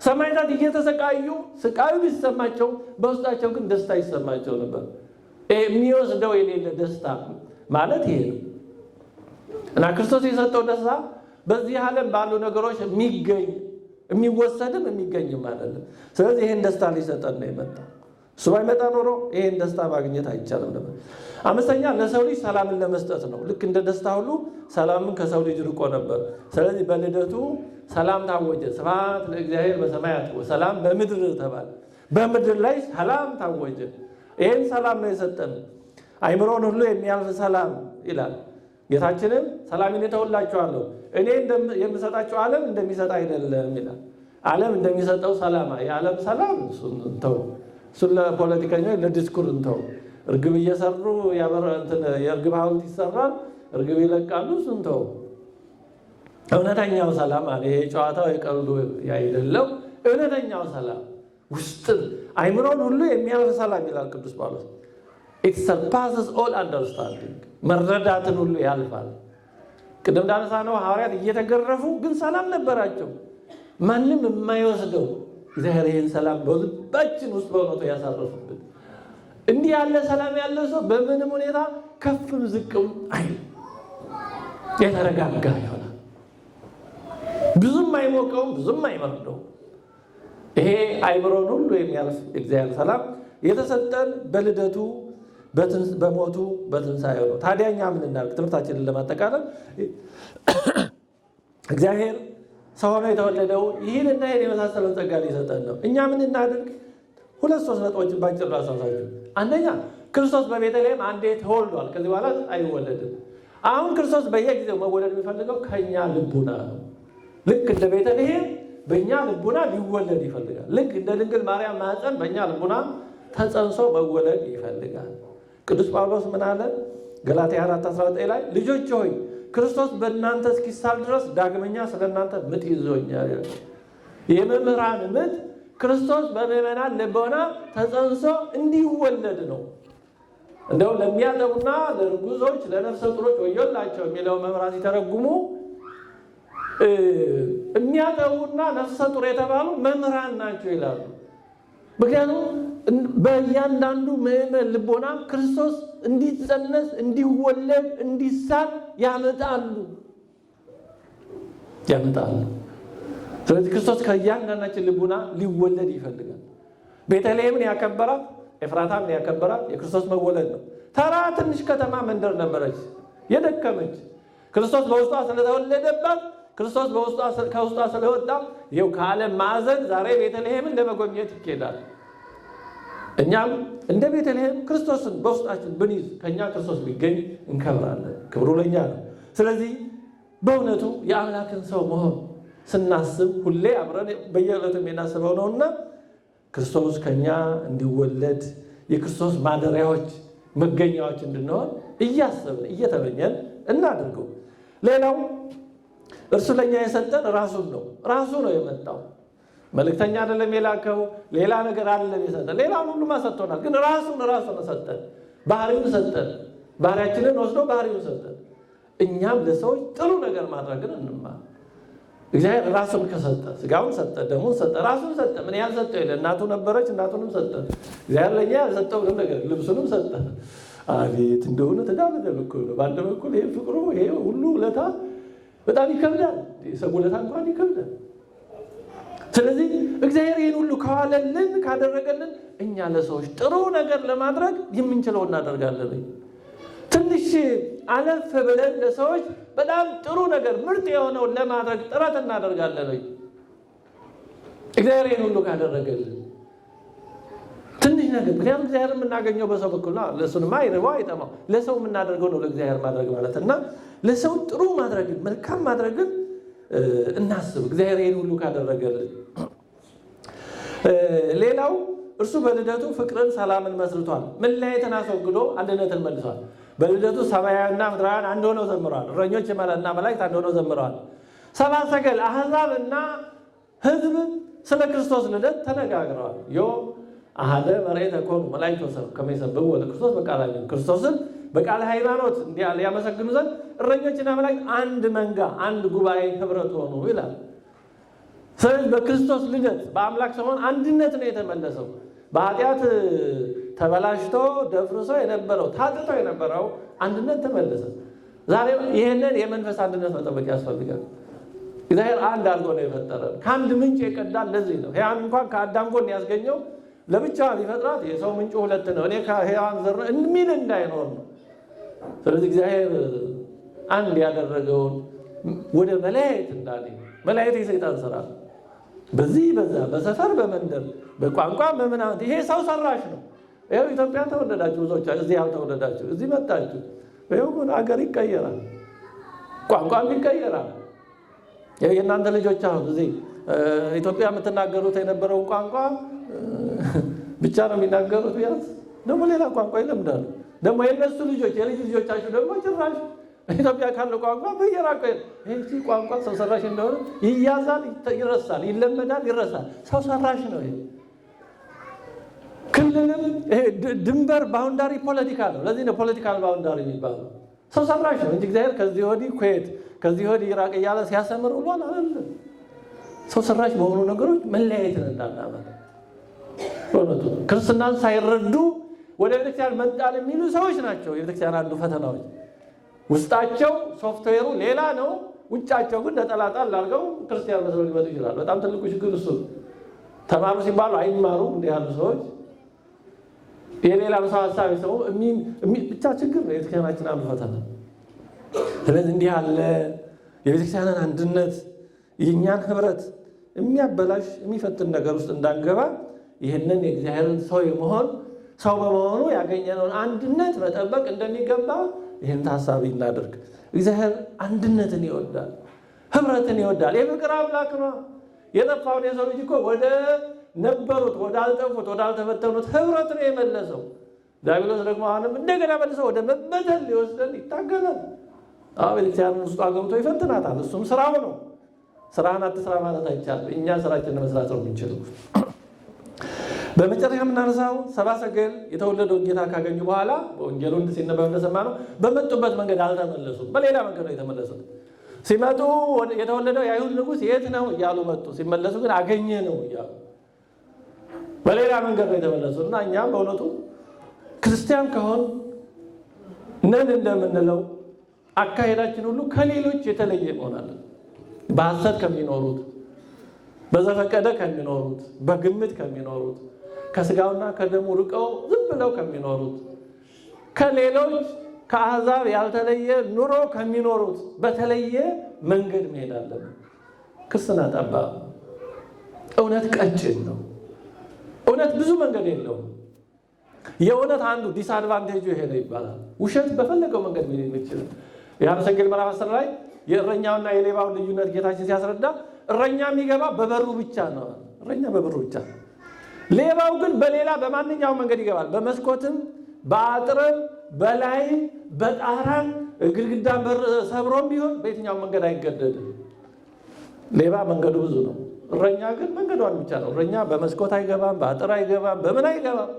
ሰማዕታት እየተሰቃዩ ስቃዩ ቢሰማቸው በውስጣቸው ግን ደስታ ይሰማቸው ነበር። የሚወስደው የሌለ ደስታ ማለት ይሄ ነው እና ክርስቶስ የሰጠው ደስታ በዚህ ዓለም ባሉ ነገሮች የሚገኝ የሚወሰድም የሚገኝም አይደለም። ስለዚህ ይህን ደስታ ሊሰጠን ነው የመጣው። እሱ ባይመጣ ኖሮ ይህን ደስታ ማግኘት አይቻልም ነበር። አምስተኛ ለሰው ልጅ ሰላምን ለመስጠት ነው። ልክ እንደ ደስታ ሁሉ ሰላምን ከሰው ልጅ ርቆ ነበር። ስለዚህ በልደቱ ሰላም ታወጀ። ስብሐት ለእግዚአብሔር በሰማያት ወሰላም በምድር ተባለ። በምድር ላይ ሰላም ታወጀ። ይህን ሰላም ነው የሰጠን። አይምሮን ሁሉ የሚያልፍ ሰላም ይላል። ጌታችንም ሰላሜን እተውላችኋለሁ እኔ የምሰጣቸው ዓለም እንደሚሰጥ አይደለም ይላል። ዓለም እንደሚሰጠው ሰላም የዓለም ሰላም እሱን እንተው፣ እሱን ለፖለቲከኞች ለዲስኩር እንተው። እርግብ እየሰሩ የእርግብ ሐውልት ይሰራል፣ እርግብ ይለቃሉ፣ እሱን እንተው። እውነተኛው ሰላም አለ። ይሄ ጨዋታው የቀልዱ አይደለም። እውነተኛው ሰላም ውስጥን አይምሮን ሁሉ የሚያልፍ ሰላም ይላል ቅዱስ ጳውሎስ። It surpasses all understanding መረዳትን ሁሉ ያልፋል። ቅድም እንዳነሳነው ሐዋርያት እየተገረፉ ግን ሰላም ነበራቸው። ማንም የማይወስደው እግዚአብሔር ይህን ሰላም በልባችን ውስጥ በእውነቱ ያሳረፉበት። እንዲህ ያለ ሰላም ያለ ሰው በምንም ሁኔታ ከፍም ዝቅም አይልም፣ የተረጋጋ ይሆናል። ብዙም አይሞቀውም፣ ብዙም አይመርደውም። ይሄ አይምሮን ሁሉ የሚያልፍ እግዚአብሔር ሰላም የተሰጠን በልደቱ በሞቱ በትንሣኤው ነው። ታዲያ እኛ ምን እናድርግ? ትምህርታችንን ለማጠቃለል እግዚአብሔር ሰው ሆኖ የተወለደው ይህንና ይህን የመሳሰለውን ጸጋ ሊሰጠን ነው። እኛ ምን እናድርግ? 2-3 ነጥቦችን ባጭር ላሳሳችሁ። አንደኛ ክርስቶስ በቤተልሔም አንዴ ተወልዷል። ከዚህ በኋላ አይወለድም። አሁን ክርስቶስ በየጊዜው መወለድ የሚፈልገው ከእኛ ልቡና ነው። ልክ እንደ ቤተልሔም በእኛ ልቡና ሊወለድ ይፈልጋል። ልክ እንደ ድንግል ማርያም ማኅፀን በእኛ ልቡና ተጸንሶ መወለድ ይፈልጋል። ቅዱስ ጳውሎስ ምን አለ? ገላትያ 4:19 ላይ ልጆች ሆይ ክርስቶስ በእናንተ እስኪሳል ድረስ ዳግመኛ ስለ እናንተ ምጥ ይዞኛል። የመምህራን ምጥ ክርስቶስ በምዕመናን ልቦና ተጸንሶ እንዲወለድ ነው። እንደው ለሚያጠቡና ለርጉዞች ለነፍሰ ጡሮች ወዮላቸው የሚለው መምህራን ሲተረጉሙ የሚያጠቡና ነፍሰ ጡር የተባሉ መምህራን ናቸው ይላሉ። ምክንያቱም በእያንዳንዱ ምዕመን ልቦና ክርስቶስ እንዲጸነስ እንዲወለድ እንዲሳል ያመጣሉ። ስለዚህ ክርስቶስ ከእያንዳንዳችን ልቡና ሊወለድ ይፈልጋል። ቤተልሔምን ያከበራት ኤፍራታምን ያከበራት የክርስቶስ መወለድ ነው። ተራ ትንሽ ከተማ መንደር ነበረች የደከመች። ክርስቶስ በውስጧ ስለተወለደባት ክርስቶስ ከውስጧ ስለወጣ ይኸው ከዓለም ማዕዘን ዛሬ ቤተልሔምን ለመጎብኘት ይኬዳል። እኛም እንደ ቤተልሔም ክርስቶስን በውስጣችን ብንይዝ ከእኛ ክርስቶስ ቢገኝ እንከብራለን። ክብሩ ለእኛ ነው። ስለዚህ በእውነቱ የአምላክን ሰው መሆን ስናስብ ሁሌ አብረን በየዕለቱ የምናስበው ነውና ክርስቶስ ከኛ እንዲወለድ የክርስቶስ ማደሪያዎች መገኛዎች እንድንሆን እያሰብን እየተመኘን እናድርገው። ሌላው እርሱ ለኛ የሰጠን ራሱን ነው። ራሱ ነው የመጣው። መልእክተኛ አይደለም የላከው፣ ሌላ ነገር አይደለም የሰጠን። ሌላውን ሁሉ ሰጥቶናል፣ ግን ራሱን ሰጠን። ባህሪውን ሰጠን። ባህሪያችንን ወስዶ ባህሪውን ሰጠን። እኛም ለሰዎች ጥሩ ነገር ማድረግን እንማር። እግዚአብሔር ራሱን ከሰጠ ስጋውን ሰጠ፣ ደሙን ሰጠ፣ ራሱን ሰጠ። ምን ያልሰጠው የለ። እናቱ ነበረች፣ እናቱንም ሰጠ። እግዚአብሔር ለኛ ያልሰጠው ምንም ነገር ልብሱንም ሰጠ። አቤት እንደሆነ ተዳመደል እኮ ነው። በአንድ በኩል ይሄ ፍቅሩ ይሄ ሁሉ ውለታ በጣም ይከብዳል። የሰው ውለታ እንኳን ይከብዳል። ስለዚህ እግዚአብሔር ይህን ሁሉ ከዋለልን ካደረገልን እኛ ለሰዎች ጥሩ ነገር ለማድረግ የምንችለው እናደርጋለን። ትንሽ አለፍ ብለን ለሰዎች በጣም ጥሩ ነገር ምርጥ የሆነውን ለማድረግ ጥረት እናደርጋለን። እግዚአብሔር ይህን ሁሉ ካደረገልን ትንሽ ነገር፣ ምክንያቱም እግዚአብሔር የምናገኘው በሰው በኩል ነው። ለእሱንማ አይርበው አይጠማው። ለሰው የምናደርገው ነው ለእግዚአብሔር ማድረግ ማለት እና ለሰው ጥሩ ማድረግን መልካም ማድረግን እናስብ። እግዚአብሔር ይህን ሁሉ ካደረገልን ሌላው እርሱ በልደቱ ፍቅርን፣ ሰላምን መስርቷል። መለያየትን አስወግዶ አንድነትን መልሷል። በልደቱ ሰማያዊና ምድራውያን አንድ ሆነው ዘምረዋል። እረኞች እና መላእክት አንድ ሆነው ዘምረዋል። ሰብአ ሰገል አሕዛብ እና ሕዝብ ስለ ክርስቶስ ልደት ተነጋግረዋል። ዮም አሐደ መርዔተ ኮኑ መላእክት ወሰብእ ከመ ይሰብሕዎ ለክርስቶስ በቃለ ሃይማኖት። ክርስቶስን በቃለ ሃይማኖት ሊያመሰግኑ ዘንድ እረኞችና መላእክት አንድ መንጋ አንድ ጉባኤ ህብረት ሆኑ ይላል። ስለዚህ በክርስቶስ ልደት በአምላክ ሰሞን አንድነት ነው የተመለሰው። በኃጢአት ተበላሽቶ ደፍርሶ የነበረው ታጥቶ የነበረው አንድነት ተመለሰ። ዛሬ ይህንን የመንፈስ አንድነት መጠበቅ ያስፈልጋል። እግዚአብሔር አንድ አድርጎ ነው የፈጠረን። ከአንድ ምንጭ የቀዳን ለዚህ ነው። ሔዋን እንኳን ከአዳም ጎን ያስገኘው ለብቻዋ ቢፈጥራት የሰው ምንጩ ሁለት ነው፣ እኔ ከሔዋን ዘር የሚል እንዳይኖር ነው። ስለዚህ እግዚአብሔር አንድ ያደረገውን ወደ መለያየት እንዳለ መለያየት የሰይጣን ስራ በዚህ በዛ በሰፈር በመንደር በቋንቋ በምናምን ይሄ ሰው ሰራሽ ነው። ይኸው ኢትዮጵያ ተወለዳችሁ፣ ብዙዎች እዚህ ያልተወለዳችሁ እዚህ መጣችሁ። ይኸው አገር ይቀየራል፣ ቋንቋም ይቀየራል። የእናንተ ልጆች አሁን እዚህ ኢትዮጵያ የምትናገሩት የነበረውን ቋንቋ ብቻ ነው የሚናገሩት። ቢያንስ ደግሞ ሌላ ቋንቋ ይለምዳሉ። ደግሞ የነሱ ልጆች የልጅ ልጆቻችሁ ደግሞ ጭራሽ ኢትዮጵያ ካለው ቋንቋ በየራቀ ይሄ ቋንቋ ሰው ሰራሽ እንደሆነ ይያዛል፣ ይረሳል፣ ይለመዳል፣ ይረሳል። ሰው ሰራሽ ነው ይሄ። ክልልም ድንበር ባውንዳሪ ፖለቲካ ነው። ለዚህ ነው ፖለቲካል ባውንዳሪ የሚባለው። ሰው ሰራሽ ነው እንጂ እግዚአብሔር ከዚህ ወዲህ ኩዌት ከዚህ ወዲህ ኢራቅ እያለ ሲያሰምር ውሏል አይደለም። ሰው ሰራሽ በሆኑ ነገሮች መለያየትን እንዳናመጣ በእውነቱ ክርስትናን ሳይረዱ ወደ ቤተክርስቲያን መጣል የሚሉ ሰዎች ናቸው የቤተክርስቲያን አንዱ ፈተናዎች። ውስጣቸው ሶፍትዌሩ ሌላ ነው፣ ውጫቸው ግን ተጠላጣል አድርገው ክርስቲያን መስለው ሊመጡ ይችላል። በጣም ትልቁ ችግር እሱ። ተማሩ ሲባሉ አይማሩም። እንዲህ ያሉ ሰዎች የሌላም ሰው ሀሳብ ሰው ብቻ ችግር ነው የቤተክርስቲያናችን አንዱ ፈተና። ስለዚህ እንዲህ ያለ የቤተክርስቲያንን አንድነት የእኛን ህብረት የሚያበላሽ የሚፈትን ነገር ውስጥ እንዳንገባ ይህንን የእግዚአብሔርን ሰው የመሆን ሰው በመሆኑ ያገኘነውን አንድነት መጠበቅ እንደሚገባ ይህን ታሳቢ እናድርግ። እግዚአብሔር አንድነትን ይወዳል፣ ህብረትን ይወዳል። የፍቅር አምላክ ነው። የጠፋውን የሰው ልጅ እኮ ወደ ነበሩት ወዳልጠፉት ወዳልተበተኑት ህብረት ነው የመለሰው። ዲያብሎስ ደግሞ አሁንም እንደገና መልሰው ወደ መበተን ሊወስደን ይታገላል። ቤተክርስቲያንን ውስጧ ገብቶ ይፈትናታል። እሱም ስራው ነው። ስራህን አትስራ ማለት አይቻልም። እኛ ስራችንን መስራት ነው የምንችለው። በመጨረሻ የምናነሳው ሰብአ ሰገል የተወለደውን ጌታ ካገኙ በኋላ በወንጌሉ ሲነበብ እንደሰማነው በመጡበት መንገድ አልተመለሱም። በሌላ መንገድ ነው የተመለሱት። ሲመጡ የተወለደው የአይሁድ ንጉሥ የት ነው እያሉ መጡ። ሲመለሱ ግን አገኘ ነው እያሉ በሌላ መንገድ ነው የተመለሱት። እና እኛም በእውነቱ ክርስቲያን ከሆን ነን እንደምንለው አካሄዳችን ሁሉ ከሌሎች የተለየ መሆናለን። በሐሰት ከሚኖሩት፣ በዘፈቀደ ከሚኖሩት፣ በግምት ከሚኖሩት፣ ከስጋውና ከደሙ ርቀው ዝም ብለው ከሚኖሩት፣ ከሌሎች ከአሕዛብ ያልተለየ ኑሮ ከሚኖሩት በተለየ መንገድ መሄድ አለብን። ክርስትና ጠባብ፣ እውነት ቀጭን ነው። እውነት ብዙ መንገድ የለውም። የእውነት አንዱ ዲስአድቫንቴጁ ይሄ ነው ይባላል። ውሸት በፈለገው መንገድ መሄድ ይችላል። ዮሐንስ ወንጌል ምዕራፍ 10 ላይ የእረኛውና የሌባውን ልዩነት ጌታችን ሲያስረዳ እረኛ የሚገባ በበሩ ብቻ ነው። እረኛ በበሩ ብቻ፣ ሌባው ግን በሌላ በማንኛውም መንገድ ይገባል። በመስኮትም፣ በአጥርም፣ በላይም፣ በጣራም ግድግዳን በር ሰብሮም ቢሆን በየትኛው መንገድ አይገደድም። ሌባ መንገዱ ብዙ ነው። እረኛ ግን መንገዷን ብቻ ነው። እረኛ በመስኮት አይገባም፣ በአጥር አይገባም፣ በምን አይገባም።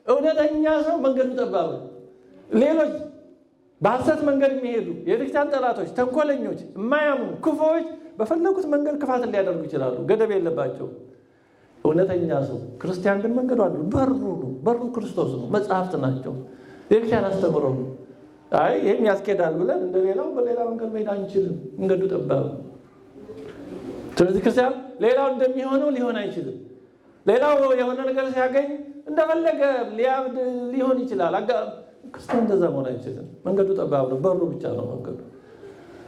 እውነተኛ ሰው መንገዱ ጠባብ ነው። ሌሎች በሐሰት መንገድ የሚሄዱ የቤተክርስቲያን ጠላቶች፣ ተንኮለኞች፣ የማያምኑ ክፉዎች በፈለጉት መንገድ ክፋትን ሊያደርጉ ይችላሉ። ገደብ የለባቸው። እውነተኛ ሰው ክርስቲያን ግን መንገዱ አሉ። በሩ ነው። በሩ ክርስቶስ ነው። መጽሐፍት ናቸው። የቤተክርስቲያን አስተምሮ ነው። አይ ይህም ያስኬዳል ብለን እንደሌላው በሌላ መንገድ መሄድ አንችልም። መንገዱ ጠባብ ነው። ስለዚህ ክርስቲያን ሌላው እንደሚሆነው ሊሆን አይችልም። ሌላው የሆነ ነገር ሲያገኝ እንደፈለገ ሊያብድ ሊሆን ይችላል። ክርስቲያን እንደዛ መሆን አይችልም። መንገዱ ጠባብ ነው። በሩ ብቻ ነው መንገዱ።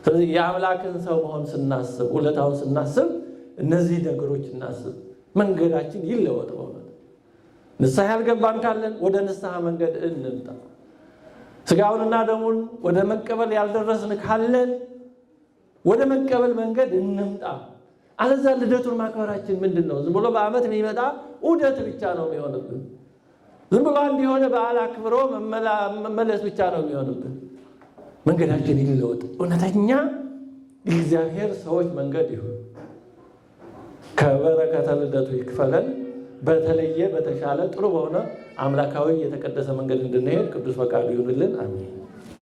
ስለዚህ የአምላክን ሰው መሆን ስናስብ፣ ውለታውን ስናስብ እነዚህ ነገሮች እናስብ። መንገዳችን ይለወጥ። በእውነት ንስሐ ያልገባን ካለን ወደ ንስሐ መንገድ እንምጣ። ስጋውንና ደሙን ወደ መቀበል ያልደረስን ካለን ወደ መቀበል መንገድ እንምጣ። አለዛ ልደቱን ማክበራችን ምንድን ነው? ዝም ብሎ በዓመት የሚመጣ ዑደት ብቻ ነው የሚሆንብን። ዝም ብሎ አንድ የሆነ በዓል አክብሮ መመለስ ብቻ ነው የሚሆንብን። መንገዳችን ይለወጥ። እውነተኛ የእግዚአብሔር ሰዎች መንገድ ይሁን። ከበረከተ ልደቱ ይክፈለን። በተለየ በተሻለ ጥሩ በሆነ አምላካዊ የተቀደሰ መንገድ እንድንሄድ ቅዱስ ፈቃዱ ይሁንልን። አሜን።